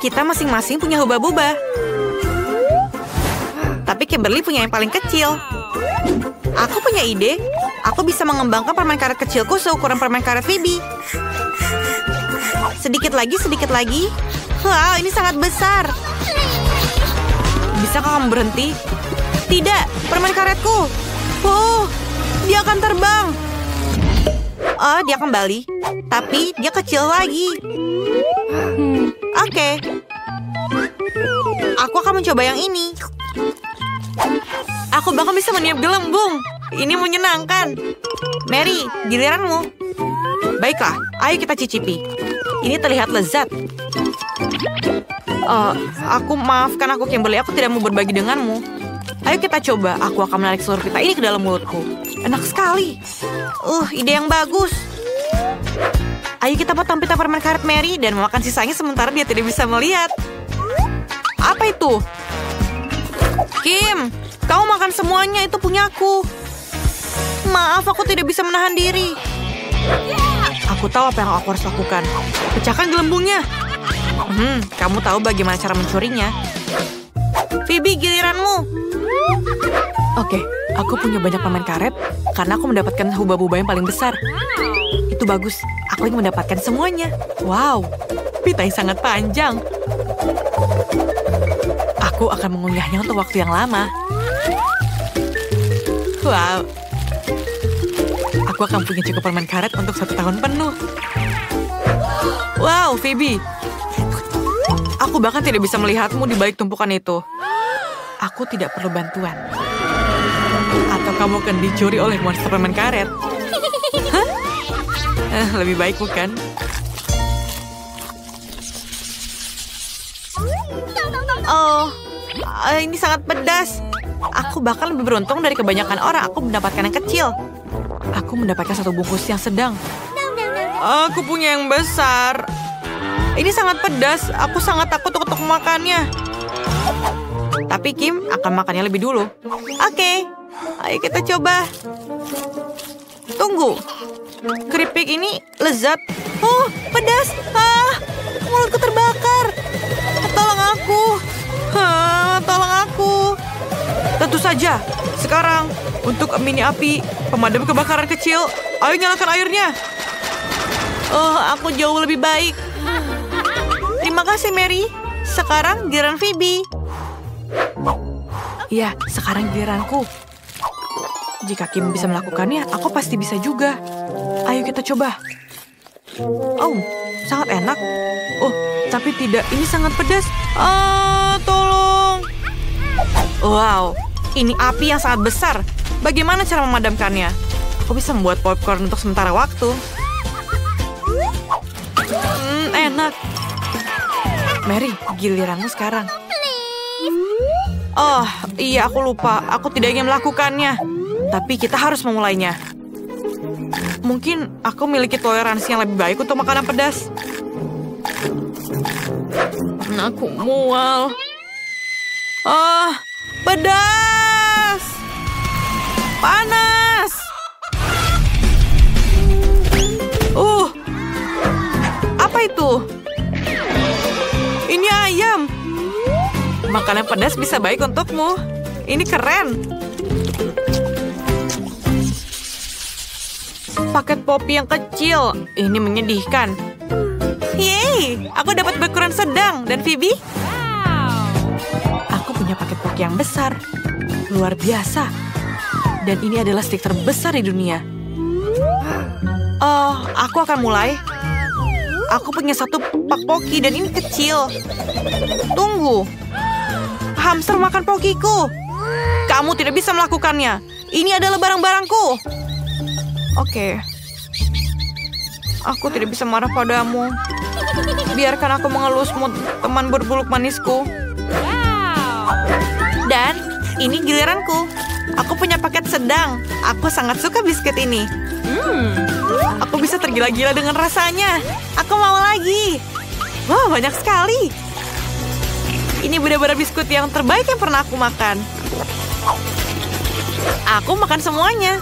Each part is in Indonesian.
Kita masing-masing punya hubah-bubah. Tapi Kimberly punya yang paling kecil. Aku punya ide. Aku bisa mengembangkan permen karet kecilku seukuran permen karet Phoebe. Sedikit lagi, sedikit lagi. Wow, ini sangat besar. Bisakah kamu berhenti? Tidak, permen karetku. Oh, dia akan terbang. Oh, dia kembali. Tapi dia kecil lagi. Oke. Aku akan mencoba yang ini. Aku bahkan bisa meniup gelembung. Ini menyenangkan. Mary, giliranmu. Baiklah, ayo kita cicipi. Ini terlihat lezat. Maafkan aku Kimberly, aku tidak mau berbagi denganmu. Ayo kita coba. Aku akan menarik seluruh pita ini ke dalam mulutku. Enak sekali. Ide yang bagus. Ayo kita potong pita permen karet Mary dan memakan sisanya sementara dia tidak bisa melihat. Apa itu? Kim, kamu makan semuanya, itu punyaku. Maaf, aku tidak bisa menahan diri. Aku tahu apa yang aku harus lakukan. Pecahkan gelembungnya. Kamu tahu bagaimana cara mencurinya. Phoebe, giliranmu. Oke, aku punya banyak permen karet karena aku mendapatkan hubah-hubah yang paling besar. Itu bagus, aku ingin mendapatkan semuanya. Wow, pita yang sangat panjang. Aku akan mengunyahnya untuk waktu yang lama. Wow. Aku akan punya cukup permen karet untuk 1 tahun penuh. Wow, Phoebe. Aku bahkan tidak bisa melihatmu di balik tumpukan itu. Aku tidak perlu bantuan. Atau kamu akan dicuri oleh monster permen karet. Hah? Lebih baik bukan? Ini sangat pedas. Aku bahkan lebih beruntung dari kebanyakan orang. Aku mendapatkan yang kecil. Aku mendapatkan 1 bungkus yang sedang. Aku punya yang besar. Ini sangat pedas. Aku sangat takut untuk memakannya. Tapi Kim akan makannya lebih dulu. Oke, ayo kita coba. Tunggu. Keripik ini lezat. Oh, pedas. Mulutku terbakar. Tolong aku. Tolong aku. Tentu saja. Sekarang, untuk mini api, pemadam kebakaran kecil, ayo nyalakan airnya. Aku jauh lebih baik. Terima kasih, Mary. Sekarang giliran Phoebe. Iya, sekarang giliranku. Jika Kim bisa melakukannya, aku pasti bisa juga. Ayo kita coba. Oh, sangat enak. Oh, tapi tidak, ini sangat pedas. Tolong. Wow, ini api yang sangat besar. Bagaimana cara memadamkannya? Aku bisa membuat popcorn untuk sementara waktu. Enak. Mary, giliranmu sekarang. Oh, iya aku lupa. Aku tidak ingin melakukannya. Tapi kita harus memulainya. Mungkin aku memiliki toleransi yang lebih baik untuk makanan pedas. Aku mual. Pedas. Panas. Apa itu? Ini ayam. Makanan pedas bisa baik untukmu. Ini keren. Paket popi yang kecil. Ini menyedihkan. Yeay, aku dapat ukuran sedang. Dan Phoebe? Aku punya paket poki yang besar. Luar biasa. Dan ini adalah stik terbesar di dunia. Aku akan mulai. Aku punya 1 pak poki dan ini kecil. Tunggu. Hamster makan pokiku. Kamu tidak bisa melakukannya. Ini adalah barang-barangku. Oke. Aku tidak bisa marah padamu. Biarkan aku mengelusmu, teman berbulu manisku. Dan ini giliranku. Aku punya paket sedang. Aku sangat suka biskuit ini. Aku bisa tergila-gila dengan rasanya. Aku mau lagi. Wah, banyak sekali. Ini benar-benar biskuit yang terbaik yang pernah aku makan. Aku makan semuanya.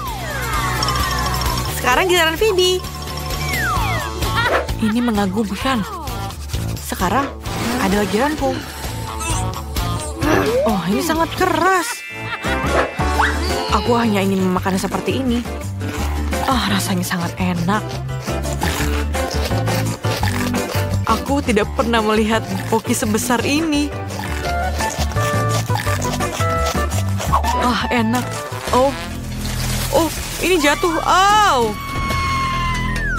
Sekarang giliran Phoebe. Ini mengagumkan. Sekarang, Ada giranku. Oh, ini sangat keras. Aku hanya ingin memakannya seperti ini. Rasanya sangat enak. Aku tidak pernah melihat poki sebesar ini. Enak. Oh, ini jatuh.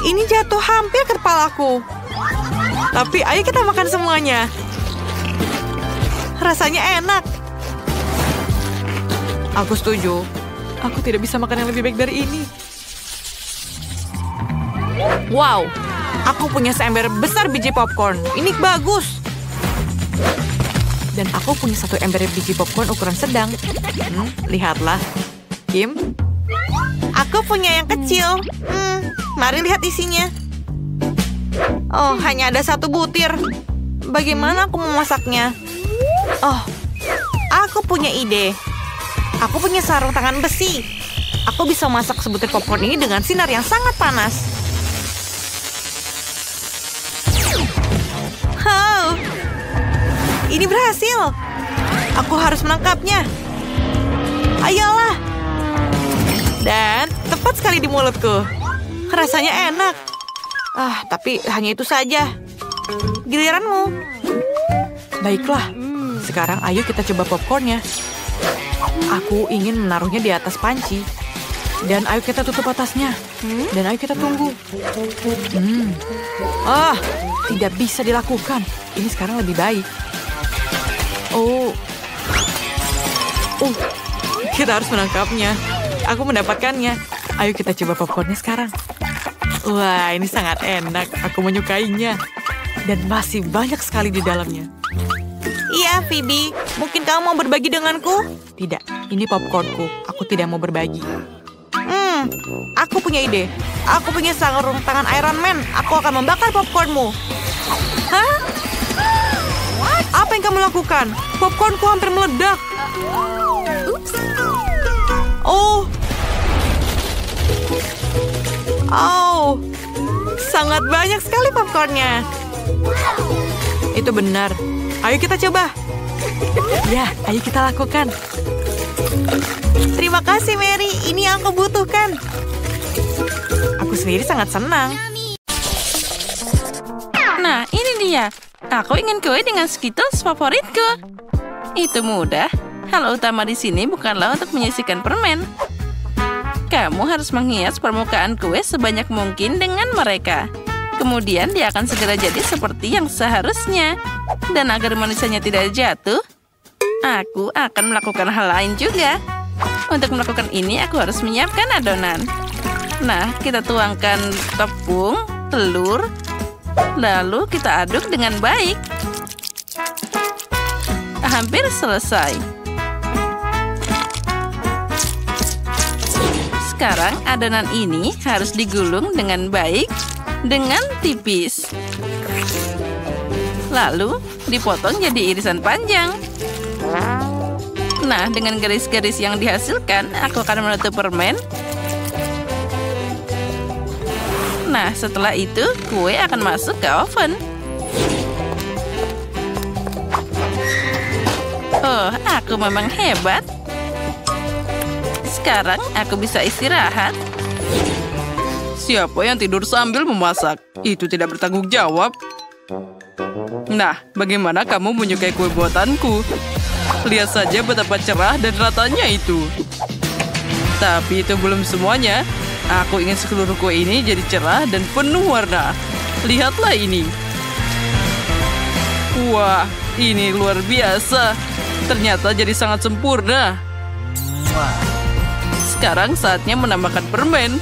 Ini jatuh hampir ke kepalaku. Tapi ayo kita makan semuanya. Rasanya enak. Aku setuju. Aku tidak bisa makan yang lebih baik dari ini. Wow, aku punya seember besar biji popcorn. Ini bagus. Dan aku punya satu ember biji popcorn ukuran sedang. Lihatlah. Kim? Aku punya yang kecil. Mari lihat isinya. Oh, hanya ada satu butir. Bagaimana aku memasaknya? Oh, aku punya ide. Aku punya sarung tangan besi. Aku bisa masak sebutir popcorn ini dengan sinar yang sangat panas. Oh, ini berhasil. Aku harus menangkapnya. Ayolah. Dan tepat sekali di mulutku. Rasanya enak. Tapi hanya itu saja. Giliranmu. Baiklah. Sekarang ayo kita coba popcornnya. Aku ingin menaruhnya di atas panci. Dan ayo kita tutup atasnya. Dan ayo kita tunggu. Tidak bisa dilakukan. Ini sekarang lebih baik. Kita harus menangkapnya. Aku mendapatkannya. Ayo kita coba popcornnya sekarang. Wah, ini sangat enak. Aku menyukainya. Dan masih banyak sekali di dalamnya. Iya, Phoebe. Mungkin kamu mau berbagi denganku? Tidak, ini popcornku. Aku tidak mau berbagi. Aku punya ide. Aku punya sarung tangan Iron Man. Aku akan membakar popcornmu. Hah? Apa yang kamu lakukan? Popcornku hampir meledak. Sangat banyak sekali popcornnya. Itu benar. Ayo kita coba. Ya, ayo kita lakukan. Terima kasih, Mary. Ini yang aku butuhkan. Aku sendiri sangat senang. Nah, ini dia. Aku ingin kue dengan Skittles favoritku. Itu mudah. Hal utama di sini bukanlah untuk menyisihkan permen. Kamu harus menghias permukaan kue sebanyak mungkin dengan mereka. Kemudian dia akan segera jadi seperti yang seharusnya. Dan agar manisnya tidak jatuh, aku akan melakukan hal lain juga. Untuk melakukan ini, aku harus menyiapkan adonan. Nah, kita tuangkan tepung, telur, lalu kita aduk dengan baik. Hampir selesai. Sekarang adonan ini harus digulung dengan baik, dengan tipis. Lalu dipotong jadi irisan panjang. Nah, dengan garis-garis yang dihasilkan, aku akan menutup permen. Nah, setelah itu, kue akan masuk ke oven. Oh, aku memang hebat. Sekarang aku bisa istirahat. Siapa yang tidur sambil memasak? Itu tidak bertanggung jawab. Nah, bagaimana kamu menyukai kue buatanku? Lihat saja betapa cerah dan ratanya itu. Tapi itu belum semuanya. Aku ingin seluruh kue ini jadi cerah dan penuh warna. Lihatlah ini. Wah, ini luar biasa. Ternyata jadi sangat sempurna. Sekarang saatnya menambahkan permen.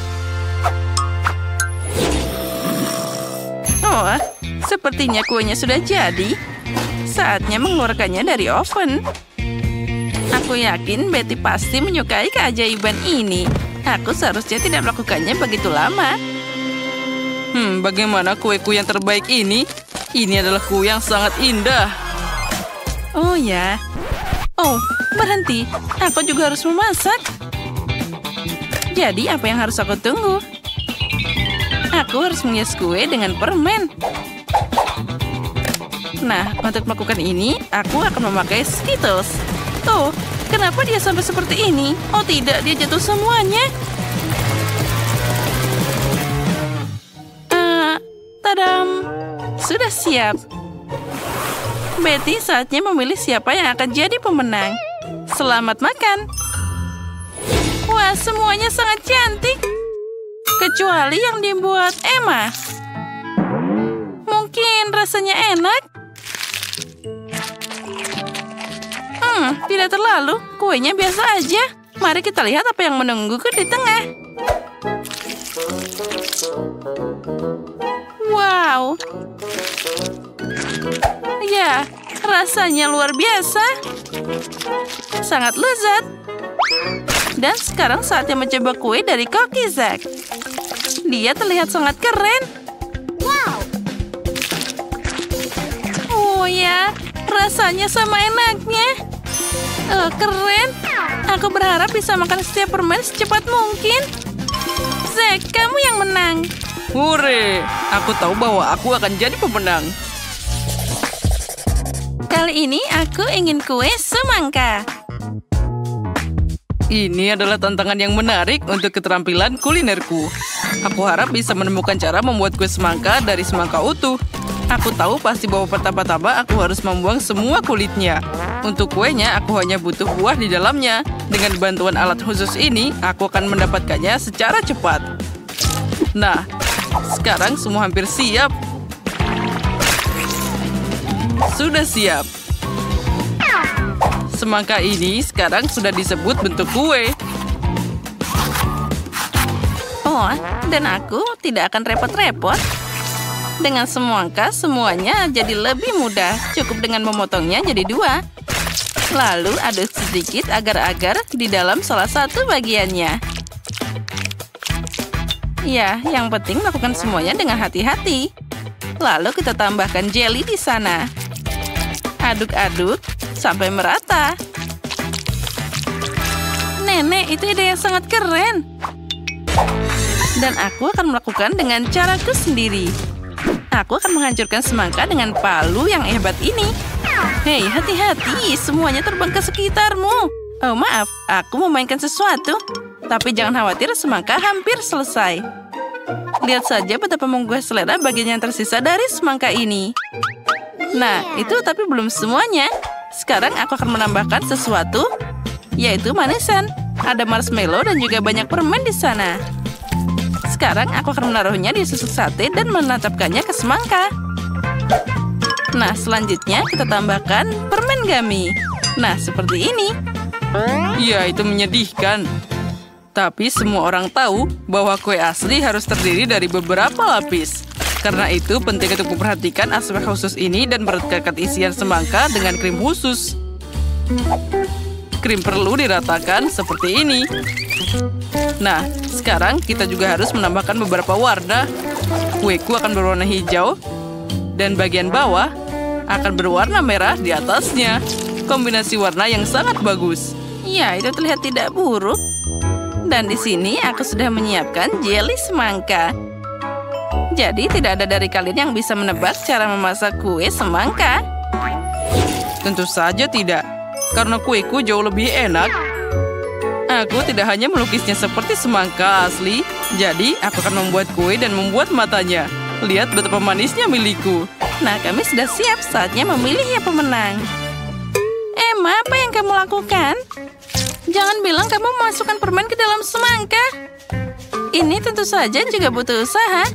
Oh, sepertinya kuenya sudah jadi. Saatnya mengeluarkannya dari oven. Aku yakin Betty pasti menyukai keajaiban ini. Aku seharusnya tidak melakukannya begitu lama. Bagaimana kueku yang terbaik ini? Ini adalah kue yang sangat indah. Oh ya. Oh, berhenti. Aku juga harus memasak. Jadi apa yang harus aku tunggu? Aku harus menghias kue dengan permen. Nah, untuk melakukan ini, aku akan memakai Skittles. Oh, kenapa dia sampai seperti ini? Oh tidak, dia jatuh semuanya. Tadam! Sudah siap. Betty saatnya memilih siapa yang akan jadi pemenang. Selamat makan. Wah, semuanya sangat cantik. Kecuali yang dibuat Emma. Mungkin rasanya enak. Tidak terlalu. Kuenya biasa aja. Mari kita lihat apa yang menungguku di tengah. Wow. Ya, rasanya luar biasa. Sangat lezat. Dan sekarang saatnya mencoba kue dari Cookie Zack. Dia terlihat sangat keren. Wow. Oh ya, rasanya sama enaknya. Keren. Aku berharap bisa makan setiap permen secepat mungkin. Zack, kamu yang menang. Hore! Aku tahu bahwa aku akan jadi pemenang. Kali ini aku ingin kue semangka. Ini adalah tantangan yang menarik untuk keterampilan kulinerku. Aku harap bisa menemukan cara membuat kue semangka dari semangka utuh. Aku tahu pasti bahwa pertama-tama aku harus membuang semua kulitnya. Untuk kuenya, aku hanya butuh buah di dalamnya. Dengan bantuan alat khusus ini, aku akan mendapatkannya secara cepat. Nah, sekarang semua hampir siap. Sudah siap. Semangka ini sekarang sudah disebut bentuk kue. Oh, dan aku tidak akan repot-repot. Dengan semangka, semuanya jadi lebih mudah. Cukup dengan memotongnya jadi 2. Lalu aduk sedikit agar-agar di dalam salah satu bagiannya. Ya, yang penting lakukan semuanya dengan hati-hati. Lalu kita tambahkan jelly di sana. Aduk-aduk sampai merata. Nenek, itu ide yang sangat keren. Dan aku akan melakukan dengan caraku sendiri. Aku akan menghancurkan semangka dengan palu yang hebat ini. Hei, hati-hati, semuanya terbang ke sekitarmu. Oh, maaf, aku memainkan sesuatu. Tapi jangan khawatir, semangka hampir selesai. Lihat saja betapa menggugah selera bagian yang tersisa dari semangka ini. Nah, itu tapi belum semuanya. Sekarang aku akan menambahkan sesuatu, yaitu manisan. Ada marshmallow dan juga banyak permen di sana. Sekarang aku akan menaruhnya di susu sate dan menatapkannya ke semangka. Nah, selanjutnya kita tambahkan permen gummy. Nah, seperti ini. Ya, itu menyedihkan. Tapi semua orang tahu bahwa kue asli harus terdiri dari beberapa lapis. Karena itu penting untuk memperhatikan aspek khusus ini dan merekatkan isian semangka dengan krim khusus. Krim perlu diratakan seperti ini. Nah, sekarang kita juga harus menambahkan beberapa warna. Kueku akan berwarna hijau dan bagian bawah akan berwarna merah di atasnya. Kombinasi warna yang sangat bagus. Ya, itu terlihat tidak buruk. Dan di sini aku sudah menyiapkan jelly semangka. Jadi tidak ada dari kalian yang bisa menebak cara memasak kue semangka. Tentu saja tidak, karena kueku jauh lebih enak. Aku tidak hanya melukisnya seperti semangka asli, jadi aku akan membuat kue dan membuat matanya. Lihat betapa manisnya milikku. Nah, kami sudah siap, saatnya memilih yang pemenang. Emma, apa yang kamu lakukan? Jangan bilang kamu memasukkan permen ke dalam semangka. Ini tentu saja juga butuh usaha.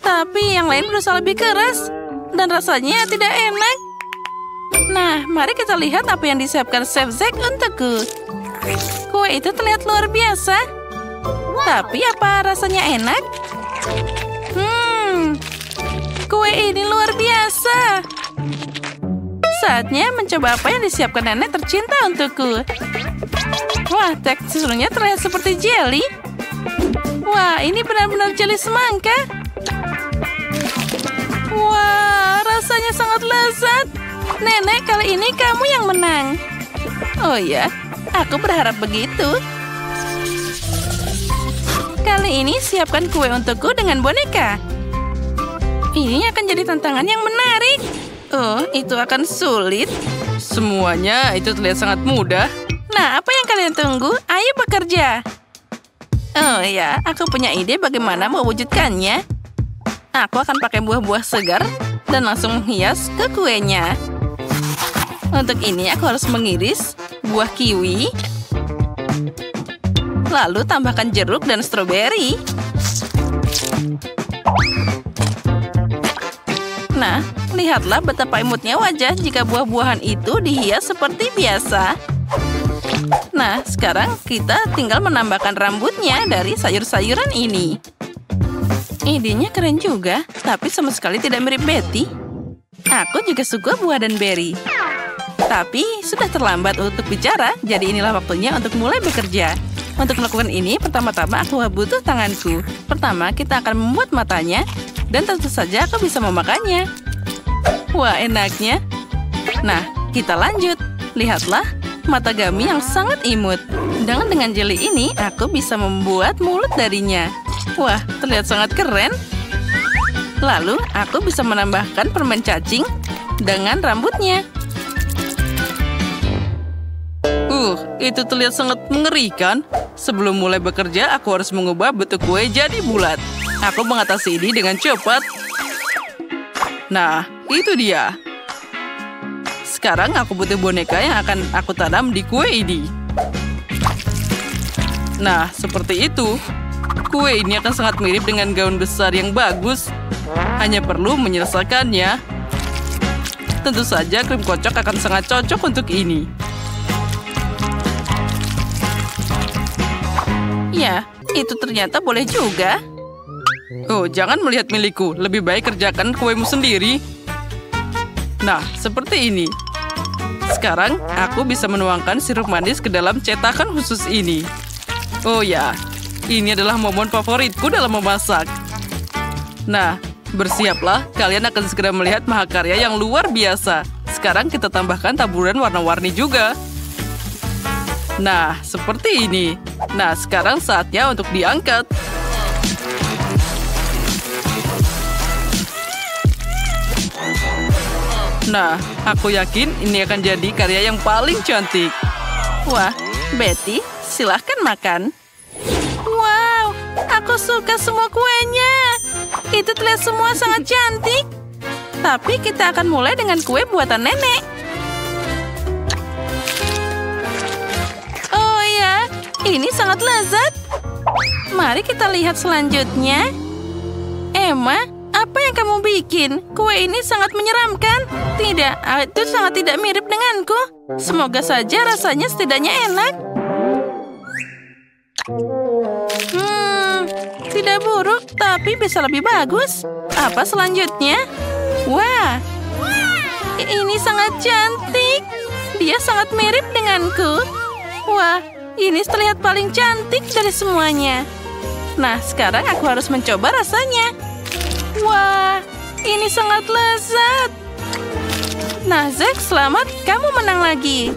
Tapi yang lain berusaha lebih keras. Dan rasanya tidak enak. Nah, mari kita lihat apa yang disiapkan Chef Zack untukku. Kue itu terlihat luar biasa. Tapi apa rasanya enak? Kue ini luar biasa. Saatnya mencoba apa yang disiapkan nenek tercinta untukku. Wah, teksturnya terlihat seperti jelly. Wah, ini benar-benar jelly semangka. Wah, rasanya sangat lezat. Nenek, kali ini kamu yang menang. Oh ya, aku berharap begitu. Kali ini siapkan kue untukku dengan boneka. Ini akan jadi tantangan yang menarik. Oh, itu akan sulit. Semuanya itu terlihat sangat mudah. Nah, apa yang kalian tunggu? Ayo bekerja. Oh ya, aku punya ide bagaimana mewujudkannya. Aku akan pakai buah-buah segar dan langsung menghias ke kuenya. Untuk ini aku harus mengiris buah kiwi, lalu tambahkan jeruk dan stroberi. Nah, lihatlah betapa imutnya wajah jika buah-buahan itu dihias seperti biasa. Nah, sekarang kita tinggal menambahkan rambutnya dari sayur-sayuran ini. Idenya keren juga, tapi sama sekali tidak mirip Betty. Aku juga suka buah dan beri. Tapi sudah terlambat untuk bicara, jadi inilah waktunya untuk mulai bekerja. Untuk melakukan ini, pertama-tama aku butuh tanganku. Pertama, kita akan membuat matanya, dan tentu saja aku bisa memakannya. Wah, enaknya. Nah, kita lanjut. Lihatlah, mata Gummy yang sangat imut. Dengan jeli ini, aku bisa membuat mulut darinya. Wah, terlihat sangat keren. Lalu, aku bisa menambahkan permen cacing dengan rambutnya. Itu terlihat sangat mengerikan. Sebelum mulai bekerja, aku harus mengubah bentuk kue jadi bulat. Aku mengatasi ini dengan cepat. Nah, itu dia. Sekarang aku butuh boneka yang akan aku tanam di kue ini. Nah, seperti itu. Kue ini akan sangat mirip dengan gaun besar yang bagus. Hanya perlu menyelesaikannya. Tentu saja krim kocok akan sangat cocok untuk ini. Ya, itu ternyata boleh juga. Oh, jangan melihat milikku. Lebih baik kerjakan kuemu sendiri. Nah, seperti ini. Sekarang, aku bisa menuangkan sirup manis ke dalam cetakan khusus ini. Oh ya, ini adalah momen favoritku dalam memasak. Nah, bersiaplah. Kalian akan segera melihat mahakarya yang luar biasa. Sekarang kita tambahkan taburan warna-warni juga. Nah, seperti ini. Nah, sekarang saatnya untuk diangkat. Nah, aku yakin ini akan jadi karya yang paling cantik. Wah, Betty, silahkan makan. Wow, aku suka semua kuenya. Itu terlihat semua sangat cantik. Tapi kita akan mulai dengan kue buatan nenek. Oh ya, ini sangat lezat. Mari kita lihat selanjutnya. Emma, apa yang kamu bikin? Kue ini sangat menyeramkan. Tidak, itu sangat tidak mirip denganku. Semoga saja rasanya setidaknya enak. Tidak buruk, tapi bisa lebih bagus. Apa selanjutnya? Wah, ini sangat cantik. Dia sangat mirip denganku. Wah, ini terlihat paling cantik dari semuanya. Nah, sekarang aku harus mencoba rasanya. Wah, ini sangat lezat. Nah, Zack, selamat. Kamu menang lagi.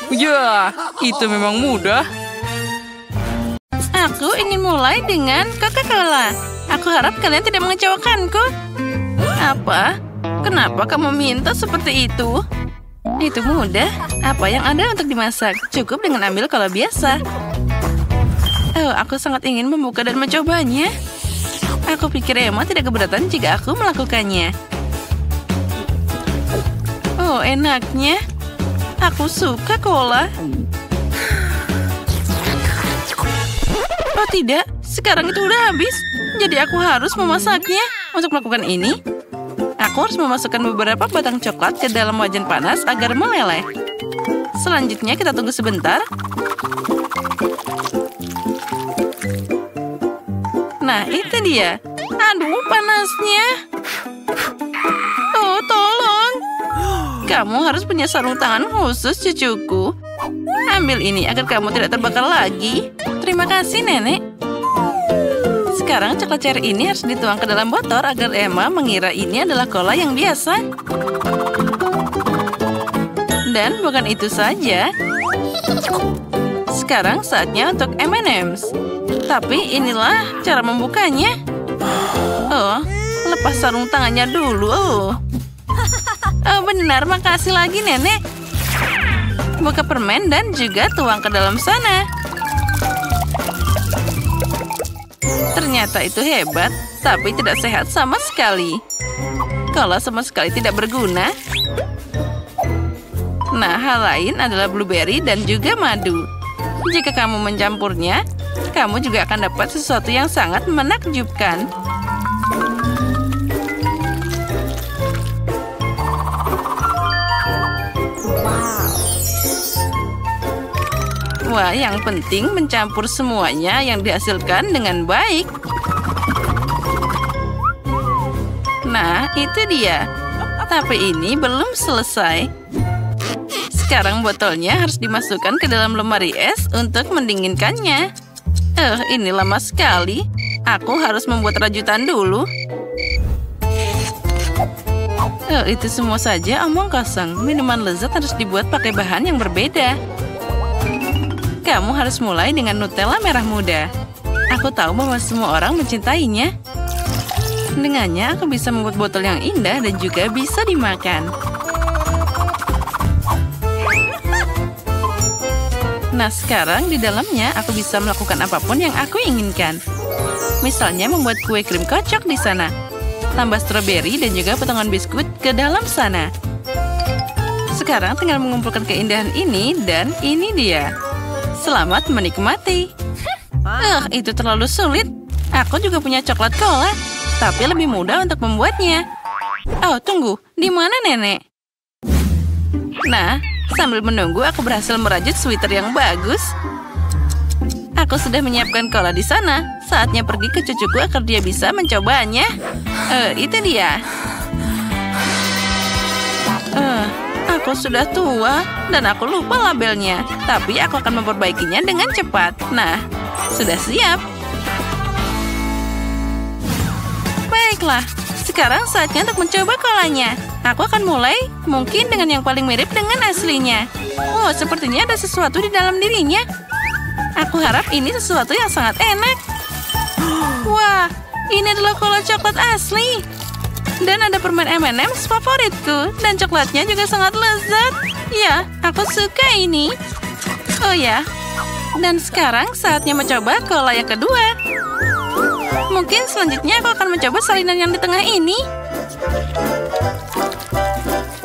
Ya, itu memang mudah. Aku ingin mulai dengan Coca-Cola. Aku harap kalian tidak mengecewakanku. Apa? Kenapa kamu minta seperti itu? Itu mudah. Apa yang ada untuk dimasak? Cukup dengan ambil kalau biasa. Oh, aku sangat ingin membuka dan mencobanya. Aku pikir Emma tidak keberatan jika aku melakukannya. Oh, enaknya. Aku suka cola. Oh tidak, sekarang itu udah habis. Jadi aku harus memasaknya. Untuk melakukan ini, aku harus memasukkan beberapa batang coklat ke dalam wajan panas agar meleleh. Selanjutnya kita tunggu sebentar. Nah, itu dia. Aduh, panasnya. Oh, tolong. Kamu harus punya sarung tangan khusus, cucuku. Ambil ini agar kamu tidak terbakar lagi. Terima kasih, Nenek. Sekarang coklat cherry ini harus dituang ke dalam botol agar Emma mengira ini adalah cola yang biasa. Dan bukan itu saja. Sekarang saatnya untuk M&M's. Tapi inilah cara membukanya. Oh, lepas sarung tangannya dulu. Oh, benar, makasih lagi, Nenek. Buka permen dan juga tuang ke dalam sana. Ternyata itu hebat, tapi tidak sehat sama sekali. Cola sama sekali tidak berguna. Nah, hal lain adalah blueberry dan juga madu. Jika kamu mencampurnya, kamu juga akan dapat sesuatu yang sangat menakjubkan. Wah, yang penting mencampur semuanya yang dihasilkan dengan baik. Nah, itu dia. Tapi ini belum selesai. Sekarang botolnya harus dimasukkan ke dalam lemari es untuk mendinginkannya. Ini lama sekali. Aku harus membuat rajutan dulu. Itu semua saja omong kosong. Minuman lezat harus dibuat pakai bahan yang berbeda. Kamu harus mulai dengan Nutella merah muda. Aku tahu bahwa semua orang mencintainya. Dengannya, aku bisa membuat botol yang indah dan juga bisa dimakan. Nah, sekarang di dalamnya aku bisa melakukan apapun yang aku inginkan. Misalnya membuat kue krim kocok di sana. Tambah stroberi dan juga potongan biskuit ke dalam sana. Sekarang tinggal mengumpulkan keindahan ini dan ini dia. Selamat menikmati. Itu terlalu sulit. Aku juga punya coklat cola, tapi lebih mudah untuk membuatnya. Oh, tunggu. Di mana Nenek? Nah, sambil menunggu aku berhasil merajut sweater yang bagus. Aku sudah menyiapkan cola di sana. Saatnya pergi ke cucuku agar dia bisa mencobanya. Itu dia. Aku sudah tua dan aku lupa labelnya. Tapi aku akan memperbaikinya dengan cepat. Nah, sudah siap. Baiklah, sekarang saatnya untuk mencoba kolanya. Aku akan mulai mungkin dengan yang paling mirip dengan aslinya. Oh, sepertinya ada sesuatu di dalam dirinya. Aku harap ini sesuatu yang sangat enak. Wah, ini adalah cola coklat asli. Dan ada permen M&M's favoritku. Dan coklatnya juga sangat lezat. Ya, aku suka ini. Oh ya, dan sekarang saatnya mencoba cola yang kedua. Mungkin selanjutnya aku akan mencoba salinan yang di tengah ini.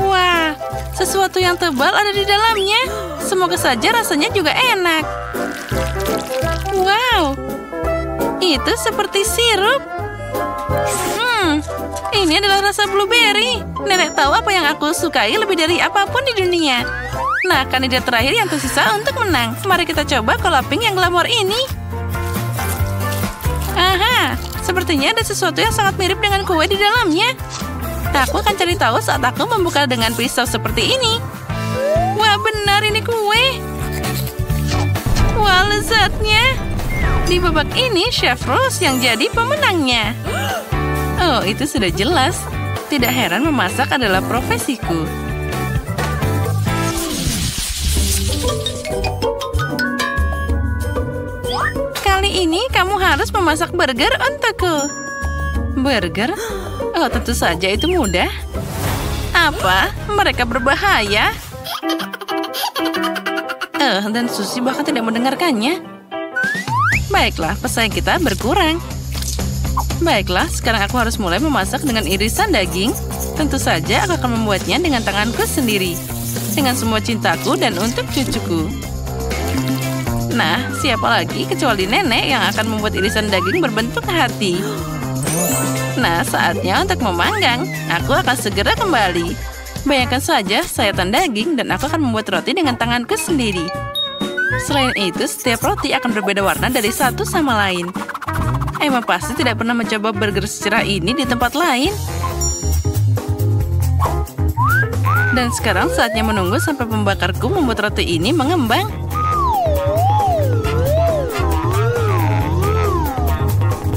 Wah, sesuatu yang tebal ada di dalamnya. Semoga saja rasanya juga enak. Wow, itu seperti sirup. Ini adalah rasa blueberry. Nenek tahu apa yang aku sukai lebih dari apapun di dunia. Nah, kandidat terakhir yang tersisa untuk menang. Mari kita coba cola pink yang glamor ini. Aha, sepertinya ada sesuatu yang sangat mirip dengan kue di dalamnya. Aku akan cari tahu saat aku membuka dengan pisau seperti ini. Wah, benar ini kue. Wah, lezatnya. Di babak ini, Chef Rose yang jadi pemenangnya. Oh, itu sudah jelas. Tidak heran memasak adalah profesiku. Kali ini kamu harus memasak burger untukku. Burger? Oh, tentu saja itu mudah. Apa? Mereka berbahaya? Dan Susie bahkan tidak mendengarkannya. Baiklah, pesaing kita berkurang. Baiklah, sekarang aku harus mulai memasak dengan irisan daging. Tentu saja aku akan membuatnya dengan tanganku sendiri. Dengan semua cintaku dan untuk cucuku. Nah, siapa lagi kecuali nenek yang akan membuat irisan daging berbentuk hati. Nah, saatnya untuk memanggang. Aku akan segera kembali. Bayangkan saja sayatan daging dan aku akan membuat roti dengan tanganku sendiri. Selain itu, setiap roti akan berbeda warna dari satu sama lain. Emma pasti tidak pernah mencoba burger secerah ini di tempat lain. Dan sekarang saatnya menunggu sampai pembakarku membuat roti ini mengembang.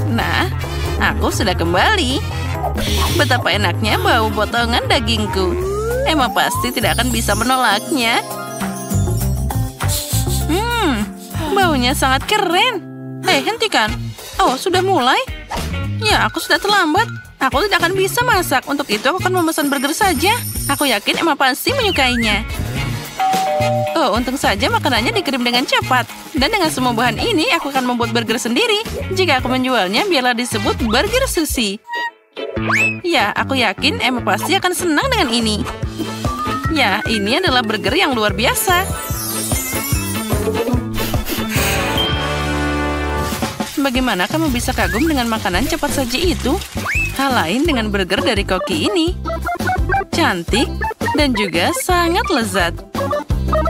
Nah, aku sudah kembali. Betapa enaknya bau potongan dagingku. Emma pasti tidak akan bisa menolaknya. Baunya sangat keren. Hentikan. Oh, sudah mulai? Ya, aku sudah terlambat. Aku tidak akan bisa masak. Untuk itu, aku akan memesan burger saja. Aku yakin Emma pasti menyukainya. Oh, untung saja makanannya dikirim dengan cepat. Dan dengan semua bahan ini, aku akan membuat burger sendiri. Jika aku menjualnya, biarlah disebut burger sushi. Ya, aku yakin Emma pasti akan senang dengan ini. Ya, ini adalah burger yang luar biasa. Bagaimana kamu bisa kagum dengan makanan cepat saji itu? Hal lain dengan burger dari Koki ini. Cantik dan juga sangat lezat.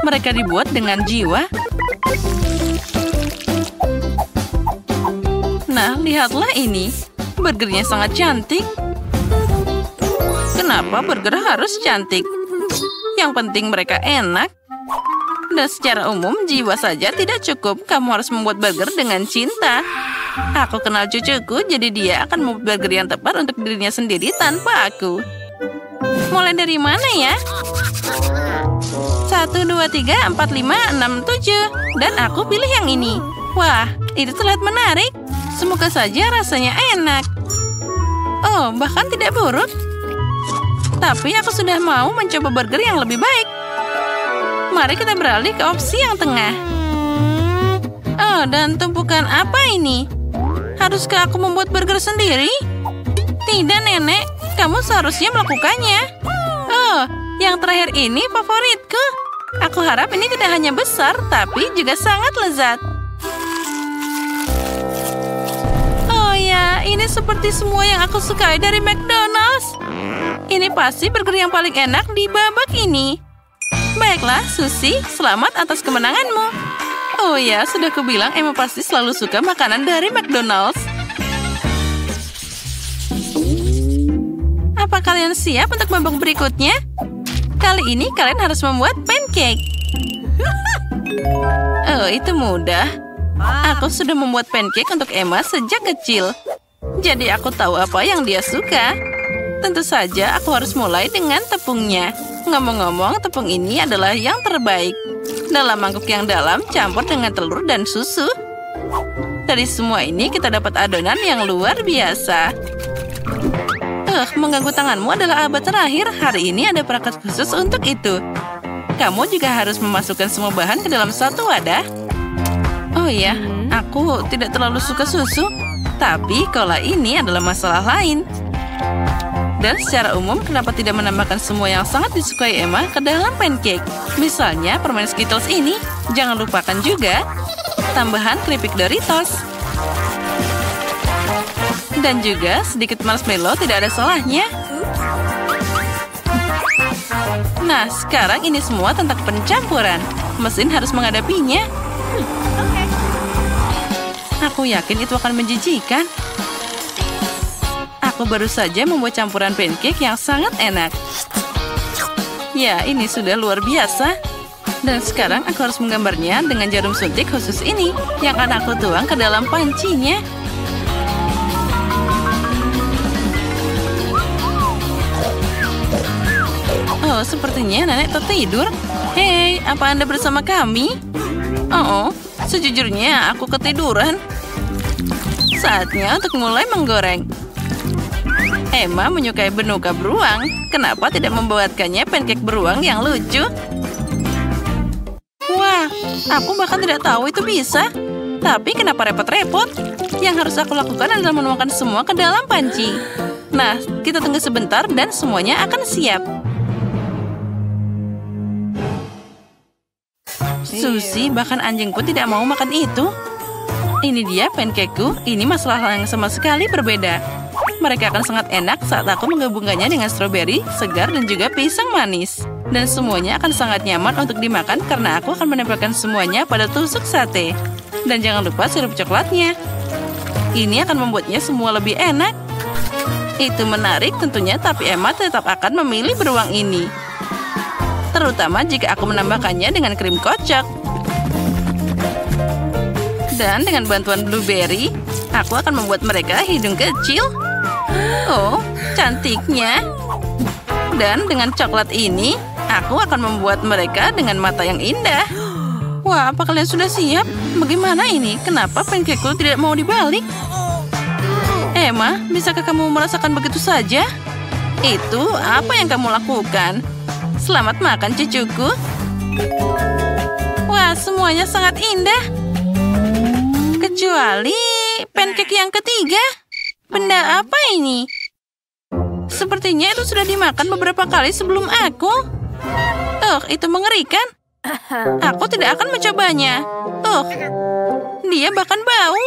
Mereka dibuat dengan jiwa. Nah, lihatlah ini. Burgernya sangat cantik. Kenapa burger harus cantik? Yang penting mereka enak. Dan secara umum, jiwa saja tidak cukup. Kamu harus membuat burger dengan cinta. Aku kenal cucuku, jadi dia akan membuat burger yang tepat untuk dirinya sendiri tanpa aku. Mulai dari mana ya? 1, 2, 3, 4, 5, 6, 7. Dan aku pilih yang ini. Wah, itu terlihat menarik. Semoga saja rasanya enak. Oh, bahkan tidak buruk. Tapi aku sudah mau mencoba burger yang lebih baik. Mari kita beralih ke opsi yang tengah. Oh, dan tumpukan apa ini? Haruskah aku membuat burger sendiri? Tidak, Nenek. Kamu seharusnya melakukannya. Oh, yang terakhir ini favoritku. Aku harap ini tidak hanya besar, tapi juga sangat lezat. Oh ya, ini seperti semua yang aku sukai dari McDonald's. Ini pasti burger yang paling enak di babak ini. Baiklah, Sushi, selamat atas kemenanganmu. Oh ya, sudah kubilang Emma pasti selalu suka makanan dari McDonald's. Apa kalian siap untuk babak berikutnya? Kali ini kalian harus membuat pancake. Oh, itu mudah. Aku sudah membuat pancake untuk Emma sejak kecil. Jadi aku tahu apa yang dia suka. Tentu saja aku harus mulai dengan tepungnya. Ngomong-ngomong, tepung ini adalah yang terbaik. Dalam mangkuk yang dalam, campur dengan telur dan susu. Dari semua ini, kita dapat adonan yang luar biasa. Mengganggu tanganmu adalah abad terakhir. Hari ini ada perangkat khusus untuk itu. Kamu juga harus memasukkan semua bahan ke dalam satu wadah. Oh iya, aku tidak terlalu suka susu. Tapi cola ini adalah masalah lain. Dan secara umum, kenapa tidak menambahkan semua yang sangat disukai Emma ke dalam pancake? Misalnya permen Skittles ini. Jangan lupakan juga tambahan keripik Doritos. Dan juga sedikit marshmallow tidak ada salahnya. Nah, sekarang ini semua tentang pencampuran. Mesin harus menghadapinya. Aku yakin itu akan menjijikan. Aku baru saja membuat campuran pancake yang sangat enak. Ya, ini sudah luar biasa. Dan sekarang aku harus menggambarnya dengan jarum suntik khusus ini yang akan aku tuang ke dalam pancinya. Oh, sepertinya nenek tertidur. Hei, apa Anda bersama kami? Oh, sejujurnya aku ketiduran. Saatnya untuk mulai menggoreng. Emma menyukai benuka beruang. Kenapa tidak membuatkannya pancake beruang yang lucu? Wah, aku bahkan tidak tahu itu bisa. Tapi kenapa repot-repot? Yang harus aku lakukan adalah menuangkan semua ke dalam panci. Nah, kita tunggu sebentar dan semuanya akan siap. Sushi, bahkan anjingku tidak mau makan itu. Ini dia pancakeku. Ini masalah yang sama sekali berbeda. Mereka akan sangat enak saat aku menggabungkannya dengan stroberi, segar, dan juga pisang manis. Dan semuanya akan sangat nyaman untuk dimakan karena aku akan menempelkan semuanya pada tusuk sate. Dan jangan lupa sirup coklatnya. Ini akan membuatnya semua lebih enak. Itu menarik tentunya, tapi Emma tetap akan memilih beruang ini. Terutama jika aku menambahkannya dengan krim kocok. Dan dengan bantuan blueberry, aku akan membuat mereka hidung kecil. Oh, cantiknya. Dan dengan coklat ini, aku akan membuat mereka dengan mata yang indah. Wah, apa kalian sudah siap? Bagaimana ini? Kenapa pancakeku tidak mau dibalik? Emma, bisakah kamu merasakan begitu saja? Itu apa yang kamu lakukan? Selamat makan, cucuku. Wah, semuanya sangat indah. Kecuali pancake yang ketiga. Benda apa ini? Sepertinya itu sudah dimakan beberapa kali sebelum aku. Itu mengerikan. Aku tidak akan mencobanya. Dia bahkan bau.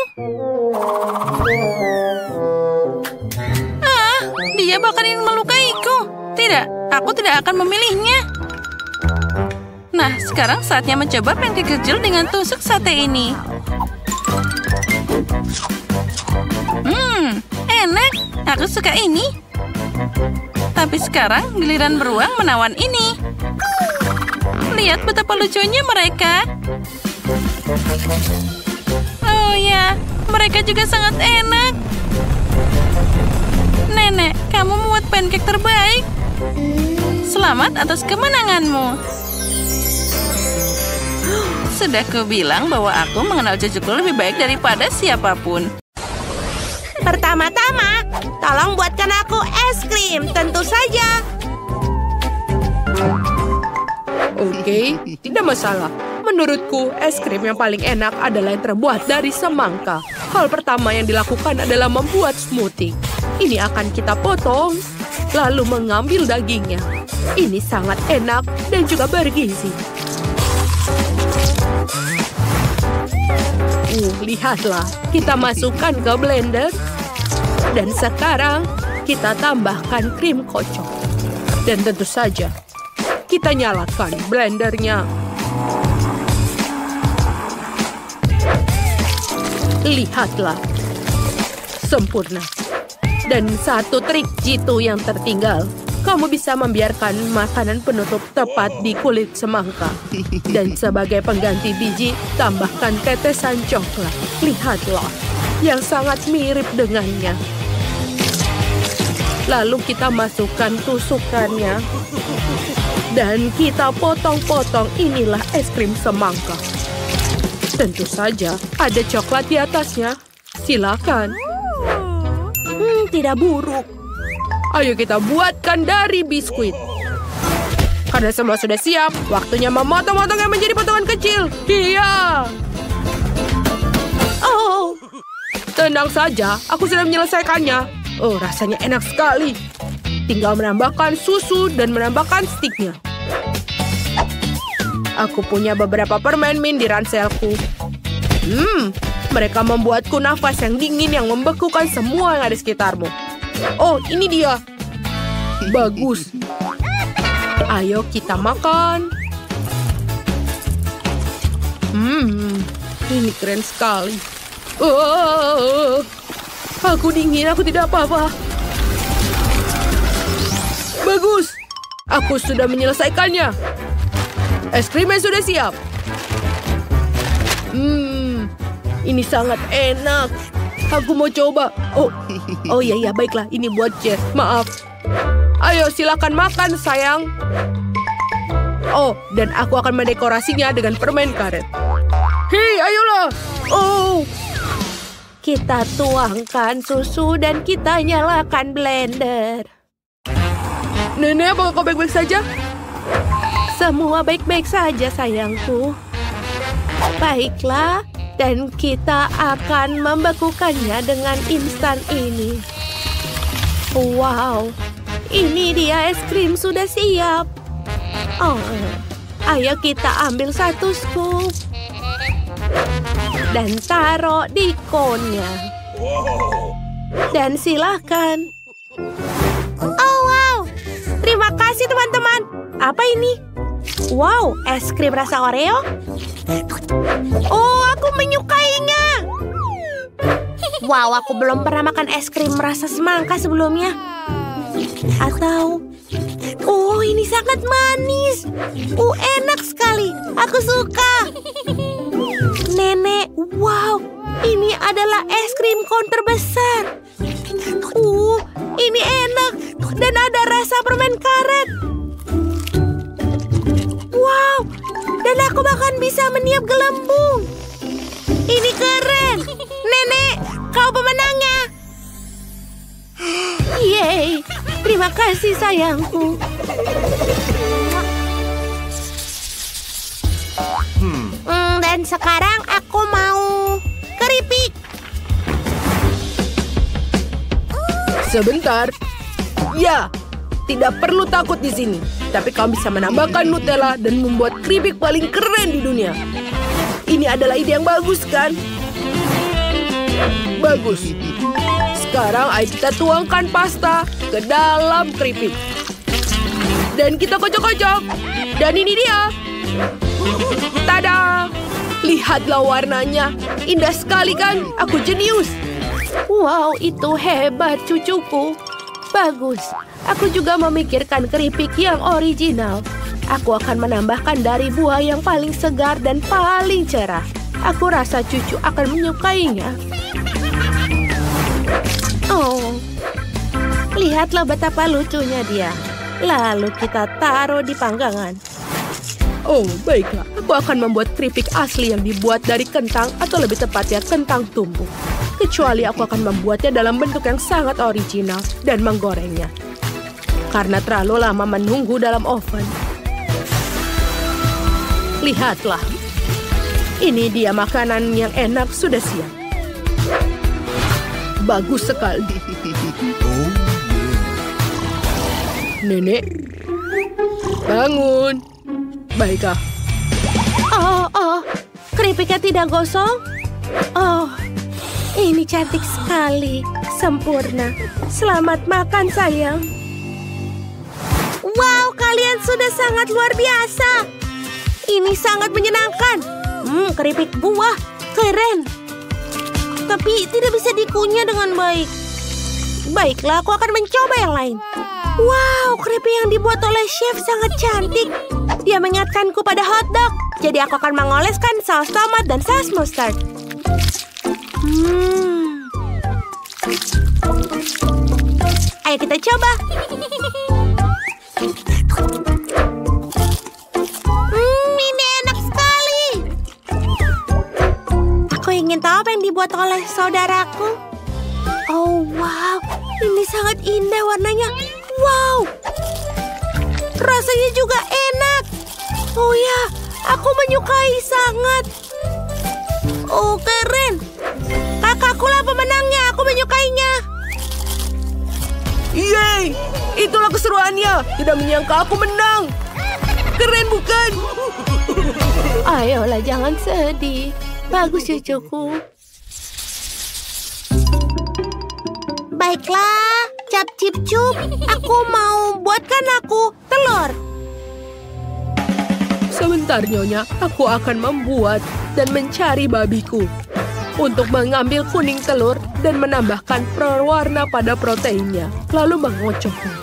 Dia bahkan ingin melukaiku. Tidak, aku tidak akan memilihnya. Nah, sekarang saatnya mencoba pancake kecil dengan tusuk sate ini. Enak. Aku suka ini. Tapi sekarang giliran beruang menawan ini. Lihat betapa lucunya mereka. Oh ya, mereka juga sangat enak. Nenek, kamu membuat pancake terbaik. Selamat atas kemenanganmu. Sudah kubilang bahwa aku mengenal cucuku lebih baik daripada siapapun. Pertama-tama, tolong buatkan aku es krim, tentu saja. Oke, tidak masalah. Menurutku, es krim yang paling enak adalah yang terbuat dari semangka. Hal pertama yang dilakukan adalah membuat smoothie. Ini akan kita potong, lalu mengambil dagingnya. Ini sangat enak dan juga bergizi. Lihatlah, kita masukkan ke blender. Dan sekarang, kita tambahkan krim kocok. Dan tentu saja, kita nyalakan blendernya. Lihatlah, sempurna. Dan satu trik jitu yang tertinggal. Kamu bisa membiarkan makanan penutup tepat di kulit semangka. Dan sebagai pengganti biji, tambahkan tetesan coklat. Lihatlah, yang sangat mirip dengannya. Lalu kita masukkan tusukannya. Dan kita potong-potong, inilah es krim semangka. Tentu saja, ada coklat di atasnya. Silakan. Tidak buruk. Ayo kita buatkan dari biskuit. Karena semua sudah siap, waktunya memotong-potongnya menjadi potongan kecil. Iya. Oh, Tenang saja, aku sudah menyelesaikannya. Rasanya enak sekali. Tinggal menambahkan susu dan menambahkan stiknya. Aku punya beberapa permen mint di ranselku. Mereka membuatku nafas yang dingin yang membekukan semua yang ada di sekitarmu. Oh, ini dia. Bagus. Ayo kita makan. Ini keren sekali. Aku dingin, aku tidak apa-apa. Bagus. Aku sudah menyelesaikannya. Es krimnya sudah siap. Ini sangat enak. Aku mau coba. Oh iya, baiklah. Ini buat Jess. Maaf. Ayo, silakan makan, sayang. Oh, dan aku akan mendekorasinya dengan permen karet. Hei, ayolah. Oh. kita tuangkan susu dan kita nyalakan blender. Nenek, apakah kau baik-baik saja? Semua baik-baik saja, sayangku. Baiklah, dan kita akan membekukannya dengan instan ini. Wow, ini dia es krim sudah siap. Oh, ayo kita ambil satu scoop. Dan taruh di konnya. Dan silakan. Oh, wow. Terima kasih, teman-teman. Apa ini? Wow, es krim rasa Oreo? Oh, aku menyukainya. Wow, aku belum pernah makan es krim rasa semangka sebelumnya. Atau... Oh, ini sangat manis. Enak sekali. Aku suka. Nenek, wow. Ini adalah es krim kon terbesar. Ini enak. Dan ada rasa permen karet. Wow, dan aku bahkan bisa meniup gelembung. Ini keren. Nenek, kau pemenangnya. Yeay, terima kasih sayangku. Dan sekarang aku mau keripik. Sebentar. Ya, tidak perlu takut di sini. Tapi kamu bisa menambahkan Nutella dan membuat keripik paling keren di dunia. Ini adalah ide yang bagus, kan? Bagus. Sekarang ayo kita tuangkan pasta ke dalam keripik. Dan kita kocok-kocok. Dan ini dia. Tada! Lihatlah warnanya. Indah sekali, kan? Aku jenius. Wow, itu hebat cucuku. Bagus. Aku juga memikirkan keripik yang original. Aku akan menambahkan dari buah yang paling segar dan paling cerah. Aku rasa cucu akan menyukainya. Oh, lihatlah betapa lucunya dia. Lalu kita taruh di panggangan. Oh, baiklah. Aku akan membuat keripik asli yang dibuat dari kentang atau lebih tepatnya kentang tumbuk. Kecuali aku akan membuatnya dalam bentuk yang sangat original dan menggorengnya. Karena terlalu lama menunggu dalam oven. Lihatlah. Ini dia makanan yang enak sudah siap. Bagus sekali. Nenek, bangun. Baiklah. Oh, keripiknya tidak gosong? Oh, ini cantik sekali. Sempurna. Selamat makan, sayang. Wow, kalian sudah sangat luar biasa. Ini sangat menyenangkan. Keripik buah. Keren. Tapi tidak bisa dikunyah dengan baik. Baiklah, aku akan mencoba yang lain. Wow, keripik yang dibuat oleh chef sangat cantik. Dia mengingatkanku pada hotdog. Jadi aku akan mengoleskan saus tomat dan saus mustard. Ayo kita coba. Ini enak sekali. Aku ingin tahu apa yang dibuat oleh saudaraku. Oh, wow. Ini sangat indah warnanya. Wow. Rasanya juga enak. Oh ya, aku menyukai sangat. Oh, keren. Kakakkulah pemenangnya. Aku menyukainya. Yeay, itulah keseruannya. Tidak menyangka aku menang. Keren bukan? Ayolah, jangan sedih. Bagus cucuku. Baiklah, cap cip cup. Aku mau buatkan aku telur. Sebentar, Nyonya. Aku akan membuat dan mencari babiku. Untuk mengambil kuning telur dan menambahkan pewarna pada proteinnya. Lalu mengocoknya.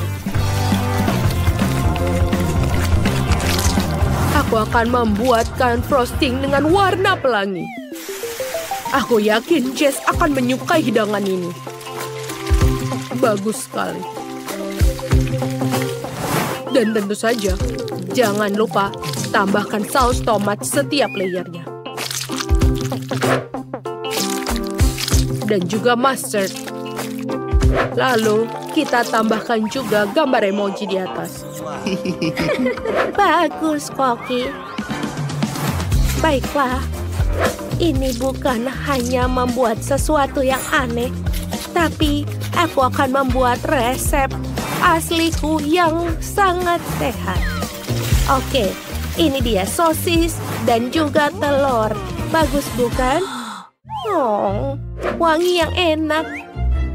Aku akan membuatkan frosting dengan warna pelangi. Aku yakin Jess akan menyukai hidangan ini. Bagus sekali. Dan tentu saja, jangan lupa tambahkan saus tomat setiap layernya. Dan juga mustard. Lalu kita tambahkan juga gambar emoji di atas. Bagus, Koki. Baiklah, ini bukan hanya membuat sesuatu yang aneh, tapi aku akan membuat resep asliku yang sangat sehat. Oke, ini dia sosis dan juga telur. Bagus bukan? Oh, wangi yang enak.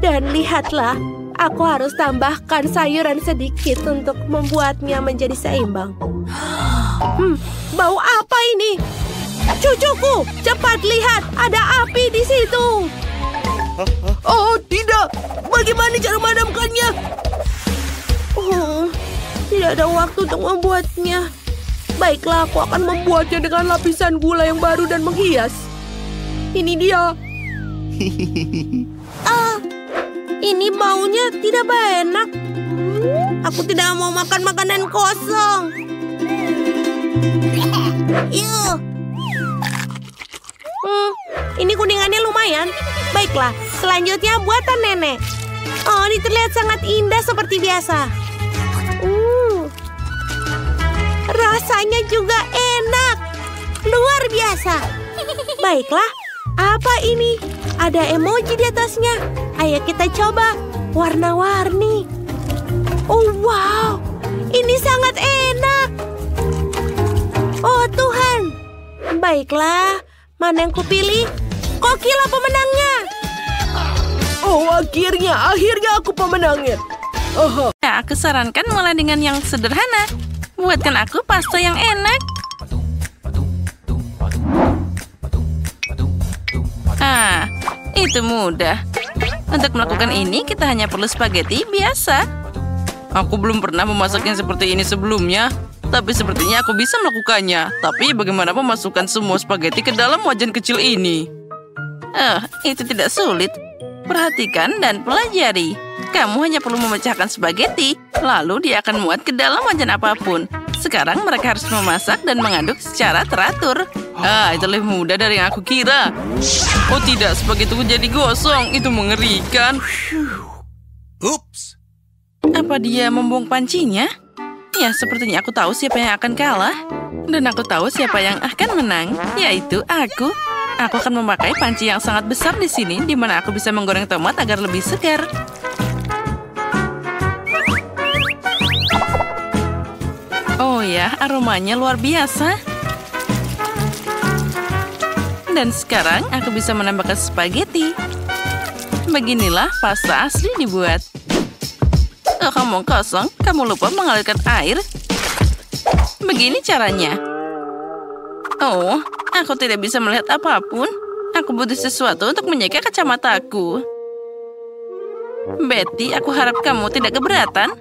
Dan lihatlah, aku harus tambahkan sayuran sedikit untuk membuatnya menjadi seimbang. Bau apa ini? Cucuku, cepat lihat, ada api di situ. Oh, tidak. Bagaimana cara memadamkannya? Oh, tidak ada waktu untuk membuatnya. Baiklah, aku akan membuatnya dengan lapisan gula yang baru dan menghias. Ini dia. Ini baunya tidak enak. Aku tidak mau makan makanan kosong. Ini kuningannya lumayan. Baiklah, selanjutnya buatan nenek. Oh, ini terlihat sangat indah seperti biasa. Rasanya juga enak. Luar biasa. Baiklah, apa ini? Ada emoji di atasnya. Ayo kita coba. Warna-warni. Oh, wow. Ini sangat enak. Oh, Tuhan. Baiklah, mana yang kupilih? Kokila pemenangnya. Oh, akhirnya aku pemenangnya. Ya, aku sarankan mulai dengan yang sederhana. Buatkan aku pasta yang enak. Ah, itu mudah. Untuk melakukan ini, kita hanya perlu spaghetti biasa. Aku belum pernah memasak yang seperti ini sebelumnya. Tapi sepertinya aku bisa melakukannya. Tapi bagaimana memasukkan semua spaghetti ke dalam wajan kecil ini? Itu tidak sulit. Perhatikan dan pelajari. Kamu hanya perlu memecahkan spaghetti, lalu dia akan muat ke dalam wajan apapun. Sekarang mereka harus memasak dan mengaduk secara teratur. Itu lebih mudah dari yang aku kira. Oh tidak, spaghettiku jadi gosong. Itu mengerikan. Oops. Apa dia membuang pancinya? Ya, sepertinya aku tahu siapa yang akan kalah. Dan aku tahu siapa yang akan menang, yaitu aku. Aku akan memakai panci yang sangat besar di sini, di mana aku bisa menggoreng tomat agar lebih segar. Oh ya, aromanya luar biasa. Dan sekarang aku bisa menambahkan spaghetti. Beginilah pasta asli dibuat. Kamu kosong, kamu lupa mengalirkan air. Begini caranya. Oh, aku tidak bisa melihat apapun. Aku butuh sesuatu untuk menjaga kacamataku. Betty, aku harap kamu tidak keberatan.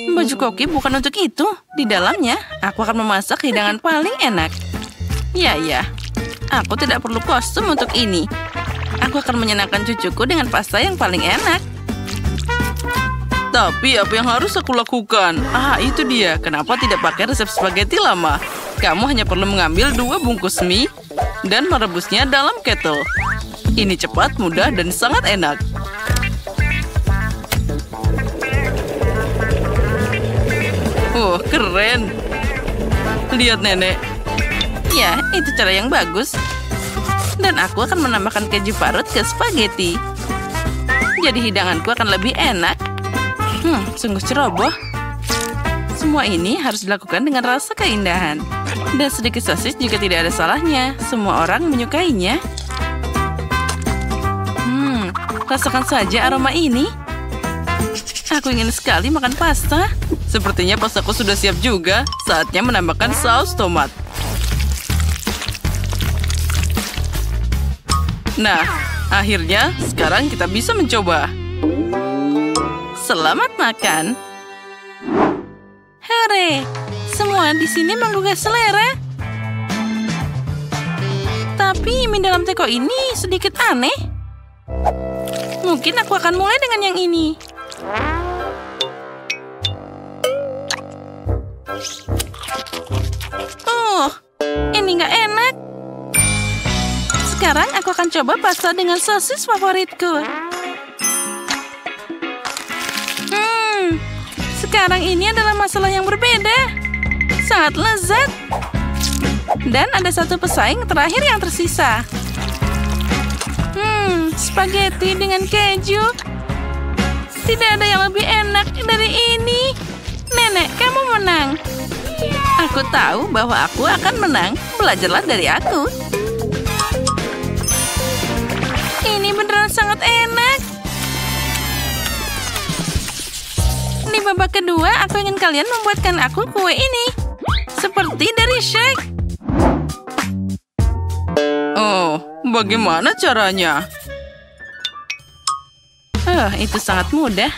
Baju koki bukan untuk itu. Di dalamnya, aku akan memasak hidangan paling enak. Ya. Aku tidak perlu kostum untuk ini. Aku akan menyenangkan cucuku dengan pasta yang paling enak. Tapi apa yang harus aku lakukan? Itu dia. Kenapa tidak pakai resep spaghetti lama? Kamu hanya perlu mengambil 2 bungkus mie dan merebusnya dalam kettle. Ini cepat, mudah, dan sangat enak. Keren. Lihat, Nenek. Ya, itu cara yang bagus. Dan aku akan menambahkan keju parut ke spaghetti. Jadi hidanganku akan lebih enak. Sungguh ceroboh. Semua ini harus dilakukan dengan rasa keindahan. Dan sedikit sosis juga tidak ada salahnya. Semua orang menyukainya. Rasakan saja aroma ini. Aku ingin sekali makan pasta. Sepertinya pastaku sudah siap juga. Saatnya menambahkan saus tomat. Nah, akhirnya sekarang kita bisa mencoba. Selamat makan. Hore, semua di sini menggugah selera. Tapi mie dalam teko ini sedikit aneh. Mungkin aku akan mulai dengan yang ini. Ini nggak enak. Sekarang aku akan coba pasta dengan sosis favoritku. Sekarang ini adalah masalah yang berbeda. Sangat lezat. Dan ada satu pesaing terakhir yang tersisa. Spaghetti dengan keju. Tidak ada yang lebih enak dari ini. Nenek, kamu menang. Aku tahu bahwa aku akan menang. Belajarlah dari aku. Ini beneran sangat enak. Di babak kedua, aku ingin kalian membuatkan aku kue ini. Seperti dari Shrek. Bagaimana caranya? Itu sangat mudah.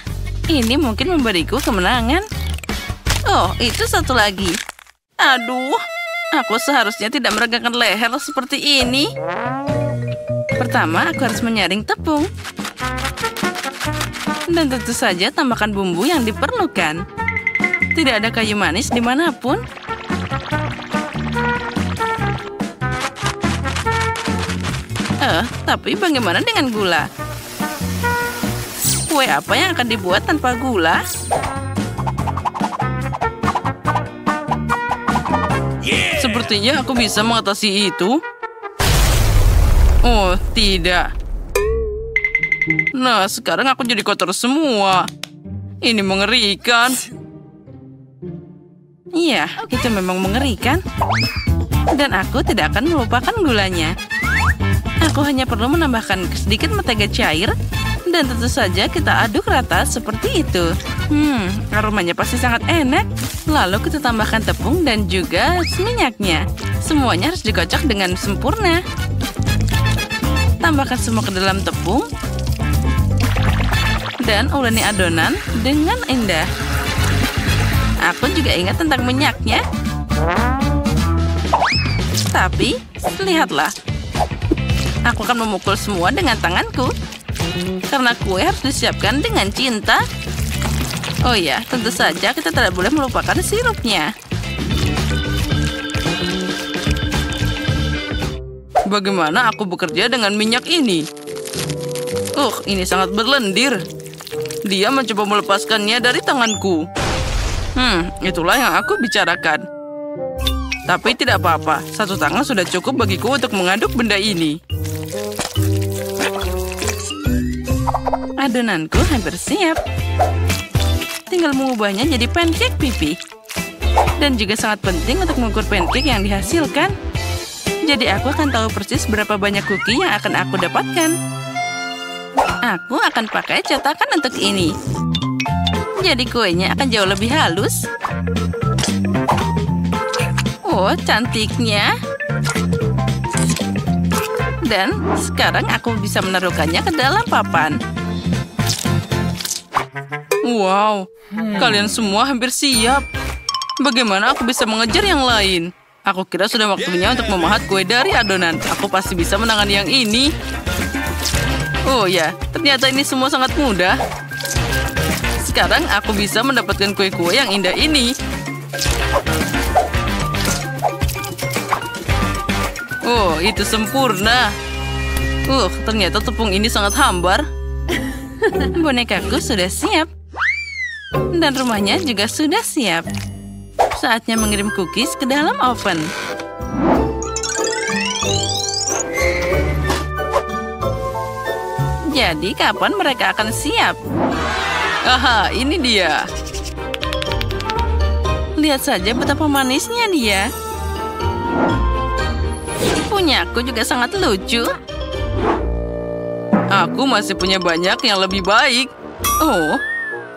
Ini mungkin memberiku kemenangan. Itu satu lagi. Aduh, aku seharusnya tidak meregangkan leher seperti ini. Pertama, aku harus menyaring tepung. Dan tentu saja tambahkan bumbu yang diperlukan. Tidak ada kayu manis dimanapun. Tapi bagaimana dengan gula? Kue apa yang akan dibuat tanpa gula? Sepertinya aku bisa mengatasi itu. Oh, tidak. Nah, sekarang aku jadi kotor semua. Ini mengerikan. Iya, itu memang mengerikan. Dan aku tidak akan melupakan gulanya. Aku hanya perlu menambahkan sedikit mentega cair. Dan tentu saja kita aduk rata seperti itu. Aromanya pasti sangat enak. Lalu kita tambahkan tepung dan juga minyaknya. Semuanya harus dikocok dengan sempurna. Tambahkan semua ke dalam tepung. Dan uleni adonan dengan indah. Aku juga ingat tentang minyaknya. Tapi, lihatlah. Aku akan memukul semua dengan tanganku. Karena kue harus disiapkan dengan cinta. Oh ya, tentu saja kita tidak boleh melupakan sirupnya. Bagaimana aku bekerja dengan minyak ini? Ini sangat berlendir. Dia mencoba melepaskannya dari tanganku. Itulah yang aku bicarakan. Tapi tidak apa-apa, satu tangan sudah cukup bagiku untuk mengaduk benda ini. Adonanku hampir siap. Tinggal mengubahnya jadi pancake pipi. Dan juga sangat penting untuk mengukur pancake yang dihasilkan. Jadi aku akan tahu persis berapa banyak cookie yang akan aku dapatkan. Aku akan pakai cetakan untuk ini. Jadi kuenya akan jauh lebih halus. Oh, cantiknya. Dan sekarang aku bisa menaruhkannya ke dalam papan. Wow, kalian semua hampir siap. Bagaimana aku bisa mengejar yang lain? Aku kira sudah waktunya untuk memahat kue dari adonan. Aku pasti bisa menangani yang ini. Oh ya, ternyata ini semua sangat mudah. Sekarang aku bisa mendapatkan kue-kue yang indah ini. Oh, itu sempurna. Ternyata tepung ini sangat hambar. Bonekaku sudah siap. Dan rumahnya juga sudah siap. Saatnya mengirim cookies ke dalam oven. Jadi kapan mereka akan siap? Aha, ini dia. Lihat saja betapa manisnya dia. Punyaku juga sangat lucu. Aku masih punya banyak yang lebih baik. Oh,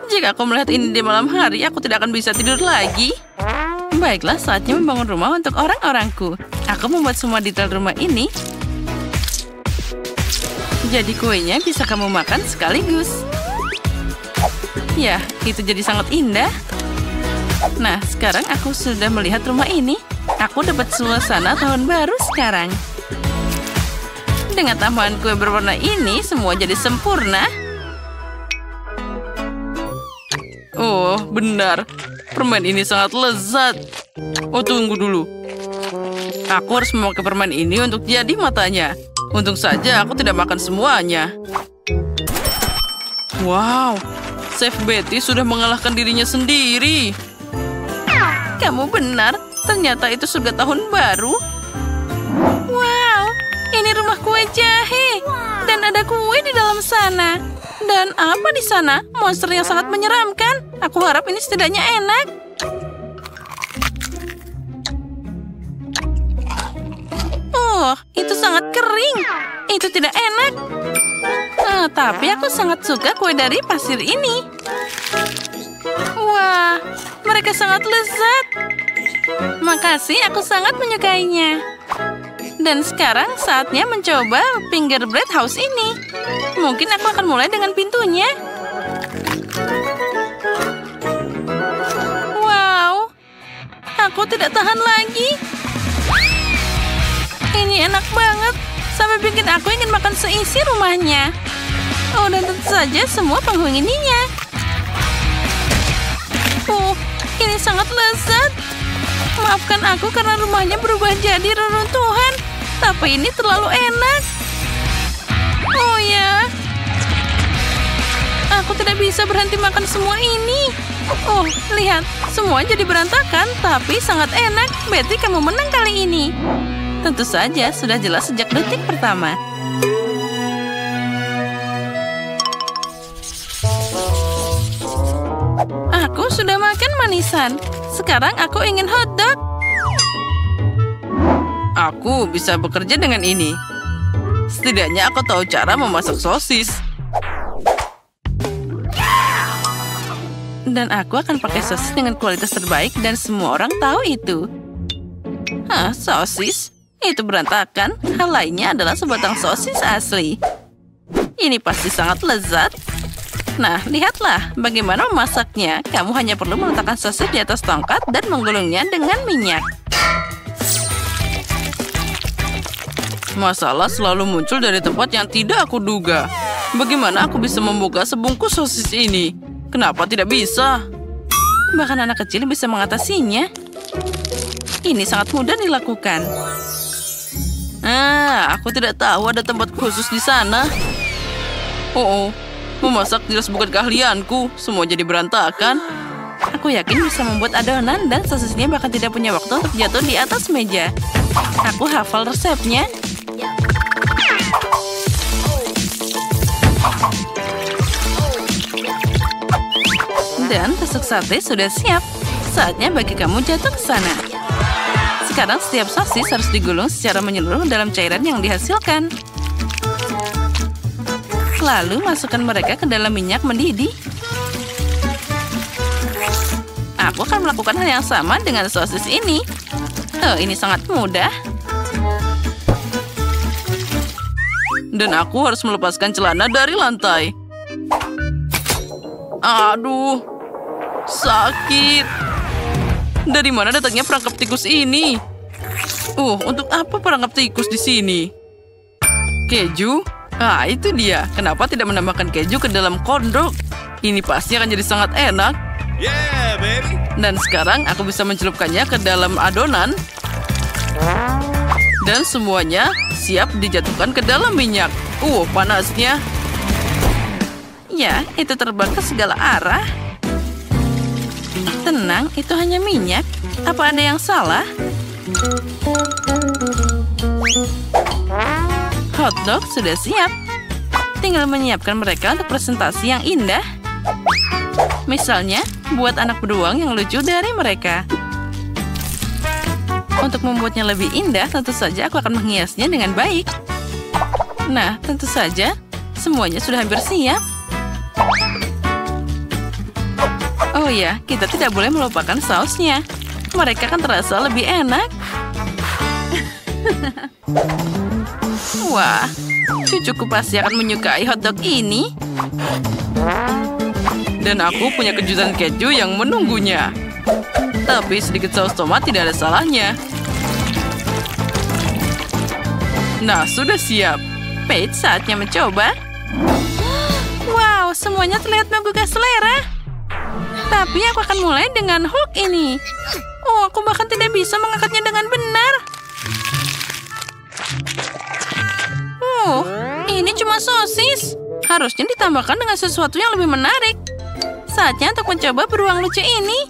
jika aku melihat ini di malam hari, aku tidak akan bisa tidur lagi. Baiklah, saatnya membangun rumah untuk orang-orangku. Aku membuat semua detail rumah ini. Jadi kuenya bisa kamu makan sekaligus. Ya, itu jadi sangat indah. Nah, sekarang aku sudah melihat rumah ini. Aku dapat suasana tahun baru sekarang. Dengan tambahan kue berwarna ini, semua jadi sempurna. Oh, benar. Permen ini sangat lezat. Oh, tunggu dulu. Aku harus memakai permen ini untuk jadi matanya. Untung saja aku tidak makan semuanya. Wow, Chef Betty sudah mengalahkan dirinya sendiri. Kamu benar, ternyata itu surga tahun baru. Wow, ini rumah kue jahe. Dan ada kue di dalam sana. Dan apa di sana? Monster yang sangat menyeramkan. Aku harap ini setidaknya enak. Oh, itu sangat kering. Itu tidak enak. Tapi aku sangat suka kue dari pasir ini. Wah, mereka sangat lezat. Makasih, aku sangat menyukainya. Dan sekarang saatnya mencoba Fingerbread House ini. Mungkin aku akan mulai dengan pintunya. Wow, aku tidak tahan lagi. Ini enak banget, sampai bikin aku ingin makan seisi rumahnya. Oh, dan tentu saja semua penghuninya. Ini sangat lezat. Maafkan aku karena rumahnya berubah jadi reruntuhan. Tapi ini terlalu enak. Oh ya. Aku tidak bisa berhenti makan semua ini. Oh, lihat. Semua jadi berantakan, tapi sangat enak. Betty, kamu menang kali ini. Tentu saja, sudah jelas sejak detik pertama. Aku sudah makan manisan. Sekarang aku ingin hotdog. Aku bisa bekerja dengan ini. Setidaknya aku tahu cara memasak sosis. Dan aku akan pakai sosis dengan kualitas terbaik dan semua orang tahu itu. Hah, sosis? Itu berantakan. Hal lainnya adalah sebatang sosis asli. Ini pasti sangat lezat. Nah, lihatlah bagaimana memasaknya. Kamu hanya perlu meletakkan sosis di atas tongkat dan menggulungnya dengan minyak. Masalah selalu muncul dari tempat yang tidak aku duga. Bagaimana aku bisa membuka sebungkus sosis ini? Kenapa tidak bisa? Bahkan anak kecil bisa mengatasinya. Ini sangat mudah dilakukan. Aku tidak tahu ada tempat khusus di sana. Oh, memasak jelas bukan keahlianku. Semua jadi berantakan. Aku yakin bisa membuat adonan dan sosisnya bahkan tidak punya waktu untuk jatuh di atas meja. Aku hafal resepnya. Dan tusuk sate sudah siap. Saatnya bagi kamu jatuh ke sana. Sekarang setiap sosis harus digulung secara menyeluruh dalam cairan yang dihasilkan. Lalu masukkan mereka ke dalam minyak mendidih. Aku akan melakukan hal yang sama dengan sosis ini. Oh, ini sangat mudah. Dan aku harus melepaskan celana dari lantai. Aduh, sakit. Dari mana datangnya perangkap tikus ini? Untuk apa perangkap tikus di sini? Keju? Itu dia. Kenapa tidak menambahkan keju ke dalam kondok? Ini pasti akan jadi sangat enak. Yeah, baby. Dan sekarang aku bisa mencelupkannya ke dalam adonan. Dan semuanya siap dijatuhkan ke dalam minyak. Panasnya. Ya, itu terbang ke segala arah. Tenang, itu hanya minyak. Apa ada yang salah? Hotdog sudah siap. Tinggal menyiapkan mereka untuk presentasi yang indah. Misalnya, buat anak beruang yang lucu dari mereka. Untuk membuatnya lebih indah, tentu saja aku akan menghiasnya dengan baik. Nah, tentu saja, semuanya sudah hampir siap. Oh ya, kita tidak boleh melupakan sausnya. Mereka akan terasa lebih enak. Wah, cucuku pasti akan menyukai hotdog ini. Dan aku punya kejutan keju yang menunggunya. Tapi sedikit saus tomat tidak ada salahnya. Nah, sudah siap. Paige, saatnya mencoba. Wow, semuanya terlihat menggugah selera. Tapi aku akan mulai dengan Hulk ini. Aku bahkan tidak bisa mengangkatnya dengan benar. Ini cuma sosis. Harusnya ditambahkan dengan sesuatu yang lebih menarik. Saatnya untuk mencoba beruang lucu ini.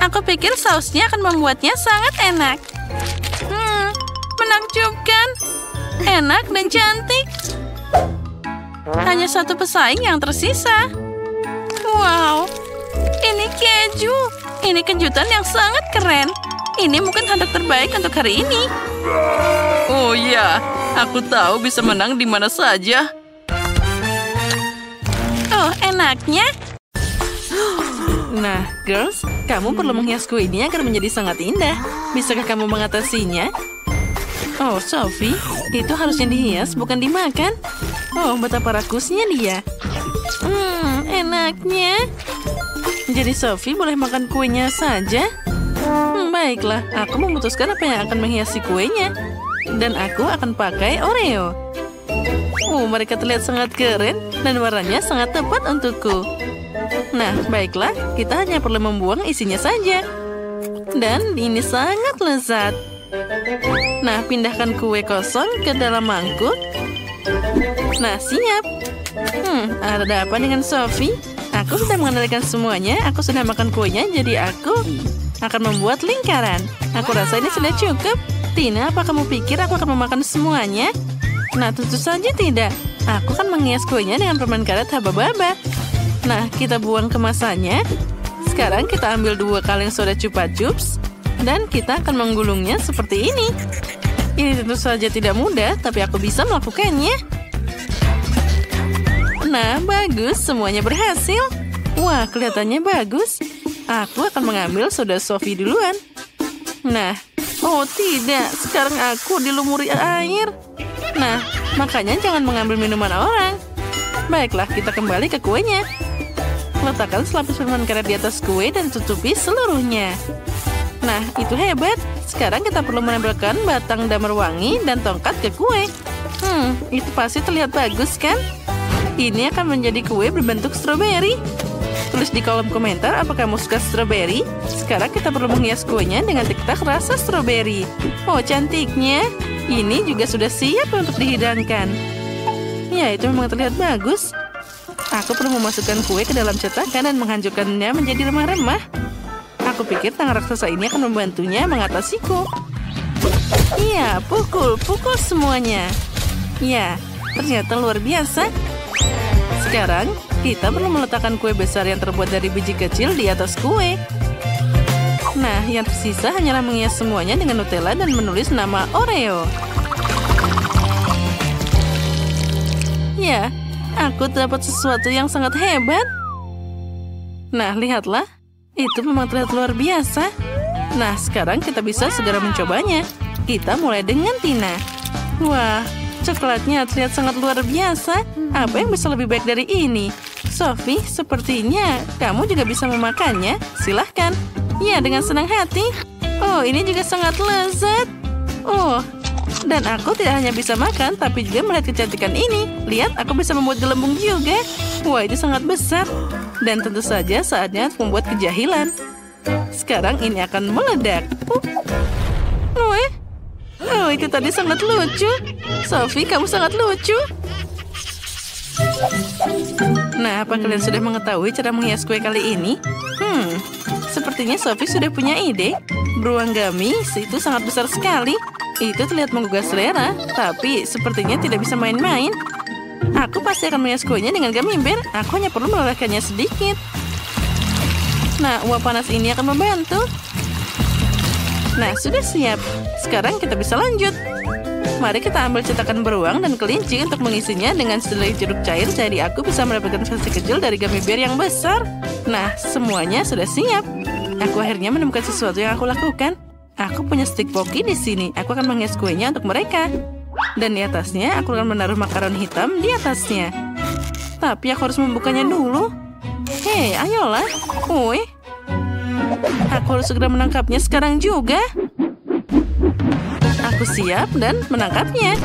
Aku pikir sausnya akan membuatnya sangat enak. Menakjubkan. Enak dan cantik. Hanya satu pesaing yang tersisa. Wow, ini keju. Ini kejutan yang sangat keren. Ini mungkin hotdog terbaik untuk hari ini. Oh iya, aku tahu bisa menang di mana saja. Oh, enaknya. Nah, girls, kamu perlu menghias kue ini agar menjadi sangat indah. Bisakah kamu mengatasinya? Oh, Sophie, itu harusnya dihias, bukan dimakan. Oh, betapa rakusnya dia. Enaknya. Jadi Sophie boleh makan kuenya saja? Baiklah, aku memutuskan apa yang akan menghiasi kuenya. Dan aku akan pakai Oreo. Mereka terlihat sangat keren dan warnanya sangat tepat untukku. Nah, baiklah, kita hanya perlu membuang isinya saja. Dan ini sangat lezat. Nah, pindahkan kue kosong ke dalam mangkuk. Nah, siap. Ada apa dengan Sophie? Aku sudah mengendalikan semuanya. Aku sudah makan kuenya, jadi aku akan membuat lingkaran. Aku rasa ini sudah cukup. Tina, apa kamu pikir aku akan memakan semuanya? Nah, tentu saja tidak. Aku akan menghias kuenya dengan permen karet haba-baba. Nah, kita buang kemasannya. Sekarang kita ambil 2 kaleng soda Chupa Chups. Dan kita akan menggulungnya seperti ini. Ini tentu saja tidak mudah, tapi aku bisa melakukannya. Nah, bagus. Semuanya berhasil. Wah, kelihatannya bagus. Aku akan mengambil soda Sophie duluan. Nah, oh tidak. Sekarang aku dilumuri air. Nah, makanya jangan mengambil minuman orang. Baiklah, kita kembali ke kuenya. Letakkan selapis permen karet di atas kue dan tutupi seluruhnya. Nah, itu hebat. Sekarang kita perlu menempelkan batang damar wangi dan tongkat ke kue. Itu pasti terlihat bagus, kan? Ini akan menjadi kue berbentuk stroberi. Tulis di kolom komentar apa kamu suka stroberi. Sekarang kita perlu menghias kuenya dengan tiktok rasa stroberi. Oh, cantiknya. Ini juga sudah siap untuk dihidangkan. Ya, itu memang terlihat bagus. Aku perlu memasukkan kue ke dalam cetakan dan menghancurkannya menjadi remah-remah. Aku pikir tangan raksasa ini akan membantunya mengatasiku. Iya, pukul semuanya. Ya, ternyata luar biasa. Sekarang, kita perlu meletakkan kue besar yang terbuat dari biji kecil di atas kue. Nah, yang tersisa hanyalah menghias semuanya dengan Nutella dan menulis nama Oreo. Ya, aku dapat sesuatu yang sangat hebat. Nah, lihatlah. Itu memang terlihat luar biasa. Nah, sekarang kita bisa segera mencobanya. Kita mulai dengan Tina. Wah, coklatnya terlihat sangat luar biasa. Apa yang bisa lebih baik dari ini? Sophie, sepertinya kamu juga bisa memakannya. Silahkan. Ya, dengan senang hati. Oh, ini juga sangat lezat. Oh, dan aku tidak hanya bisa makan, tapi juga melihat kecantikan ini. Lihat, aku bisa membuat gelembung juga. Wah, itu sangat besar. Dan tentu saja saatnya membuat kejahilan. Sekarang ini akan meledak. Oh, itu tadi sangat lucu. Sophie, kamu sangat lucu. Nah, apa kalian sudah mengetahui cara menghias kue kali ini? Sepertinya Sophie sudah punya ide. Beruang gamis itu sangat besar sekali. Itu terlihat menggugah selera, tapi sepertinya tidak bisa main-main. Aku pasti akan menghias kuenya dengan gummy bear. Aku hanya perlu melelehkannya sedikit. Nah, uap panas ini akan membantu. Nah, sudah siap. Sekarang kita bisa lanjut. Mari kita ambil cetakan beruang dan kelinci untuk mengisinya dengan sehelai jeruk cair. Jadi aku bisa mendapatkan versi kecil dari gummy bear yang besar. Nah, semuanya sudah siap. Aku akhirnya menemukan sesuatu yang aku lakukan. Aku punya stik poki di sini. Aku akan menghias kuenya untuk mereka. Dan di atasnya, aku akan menaruh makaron hitam di atasnya. Tapi aku harus membukanya dulu. Hei, ayolah. Woi. Aku harus segera menangkapnya sekarang juga. Aku siap dan menangkapnya.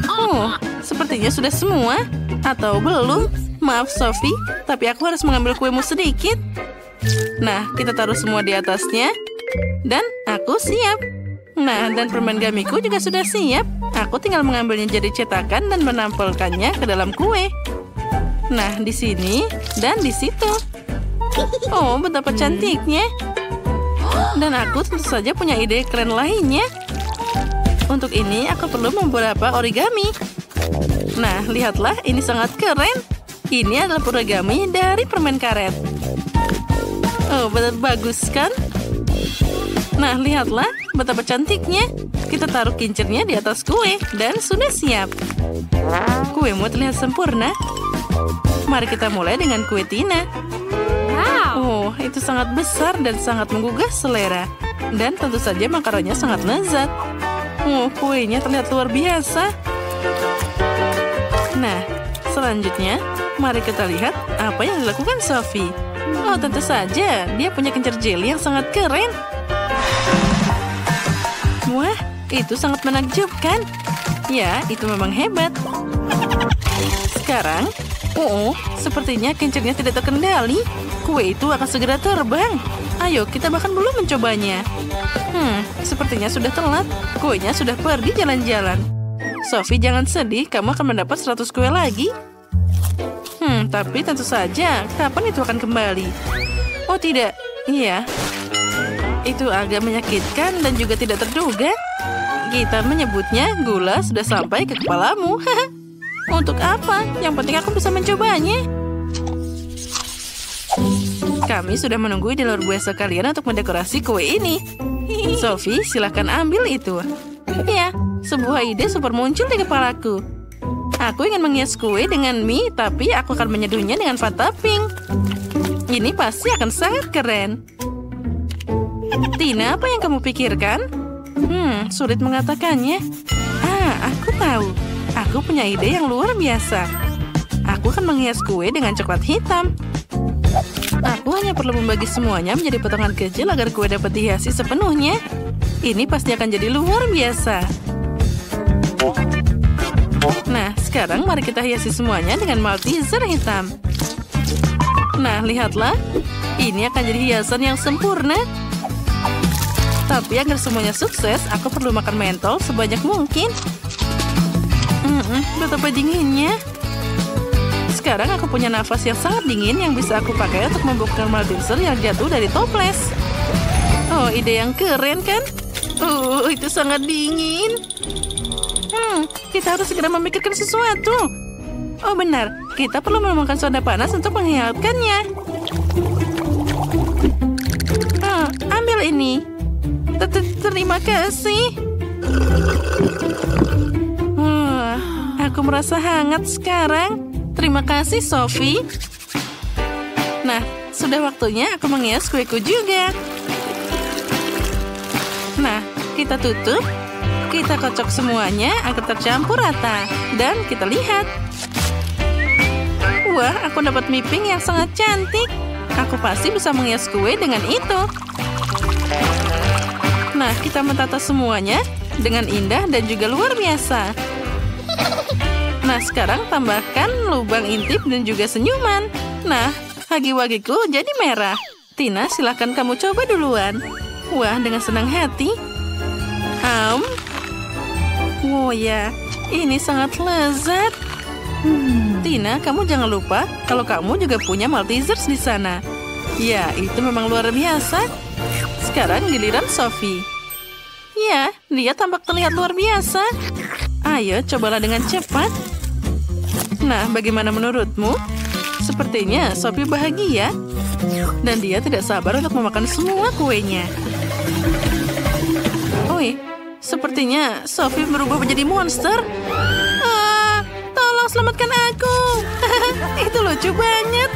Oh, sepertinya sudah semua. Atau belum. Maaf, Sophie. Tapi aku harus mengambil kuemu sedikit. Nah, kita taruh semua di atasnya. Dan aku siap. Nah, dan permen gamiku juga sudah siap. Aku tinggal mengambilnya jadi cetakan dan menampilkannya ke dalam kue. Nah, di sini dan di situ. Oh, betapa cantiknya. Dan aku tentu saja punya ide keren lainnya. Untuk ini, aku perlu beberapa origami. Nah, lihatlah, ini sangat keren. Ini adalah origami dari permen karet. Oh, benar bagus kan? Nah, lihatlah betapa cantiknya. Kita taruh kincirnya di atas kue dan sudah siap. Kuemu terlihat sempurna. Mari kita mulai dengan kue Tina. Oh, itu sangat besar dan sangat menggugah selera. Dan tentu saja makaronnya sangat lezat. Oh, kuenya terlihat luar biasa. Nah, selanjutnya, mari kita lihat apa yang dilakukan Sophie. Oh, tentu saja, dia punya kincir jelly yang sangat keren. Wah, itu sangat menakjubkan. Ya, itu memang hebat. Sekarang, sepertinya kincirnya tidak terkendali. Kue itu akan segera terbang. Ayo, kita bahkan belum mencobanya. Sepertinya sudah telat. Kuenya sudah pergi jalan-jalan. Sophie, jangan sedih. Kamu akan mendapat 100 kue lagi. Tapi tentu saja, kapan itu akan kembali? Oh tidak, iya. Itu agak menyakitkan dan juga tidak terduga. Kita menyebutnya gula sudah sampai ke kepalamu. Untuk apa? Yang penting aku bisa mencobanya. Kami sudah menunggu di luar biasa kalian untuk mendekorasi kue ini. Sophie, silakan ambil itu. Ya, sebuah ide super muncul di kepalaku. Aku ingin menghias kue dengan mie, tapi aku akan menyeduhnya dengan Fanta Pink. Ini pasti akan sangat keren. Tina, apa yang kamu pikirkan? Sulit mengatakannya. Aku tahu. Aku punya ide yang luar biasa. Aku akan menghias kue dengan coklat hitam. Aku hanya perlu membagi semuanya menjadi potongan kecil agar kue dapat dihiasi sepenuhnya. Ini pasti akan jadi luar biasa. Nah, sekarang mari kita hiasi semuanya dengan Malteser hitam. Nah, lihatlah. Ini akan jadi hiasan yang sempurna. Tapi agar semuanya sukses, aku perlu makan mentol sebanyak mungkin. Betapa dinginnya. Sekarang aku punya nafas yang sangat dingin yang bisa aku pakai untuk membuktikan Malteser yang jatuh dari toples. Oh, ide yang keren kan? Itu sangat dingin. Kita harus segera memikirkan sesuatu. Oh benar, kita perlu menemukan soda panas untuk menghangatkannya. Ambil ini. Terima kasih. Aku merasa hangat sekarang. Terima kasih, Sophie. Nah, sudah waktunya aku menghias kueku juga. Nah, kita tutup. Kita kocok semuanya agar tercampur rata. Dan kita lihat. Wah, aku dapat mie pink yang sangat cantik. Aku pasti bisa menghias kue dengan itu. Nah, kita menata semuanya dengan indah dan juga luar biasa. Nah, sekarang tambahkan lubang intip dan juga senyuman. Nah, hagi-wagiku jadi merah. Tina, silahkan kamu coba duluan. Wah, dengan senang hati. Oh ya, ini sangat lezat. Tina, kamu jangan lupa kalau kamu juga punya Maltesers di sana. Ya, itu memang luar biasa. Sekarang giliran Sophie. Ya, dia tampak terlihat luar biasa. Ayo, cobalah dengan cepat. Nah, bagaimana menurutmu? Sepertinya Sophie bahagia. Dan dia tidak sabar untuk memakan semua kuenya. Oi, sepertinya Sophie berubah menjadi monster. Tolong selamatkan aku. Itu lucu banget.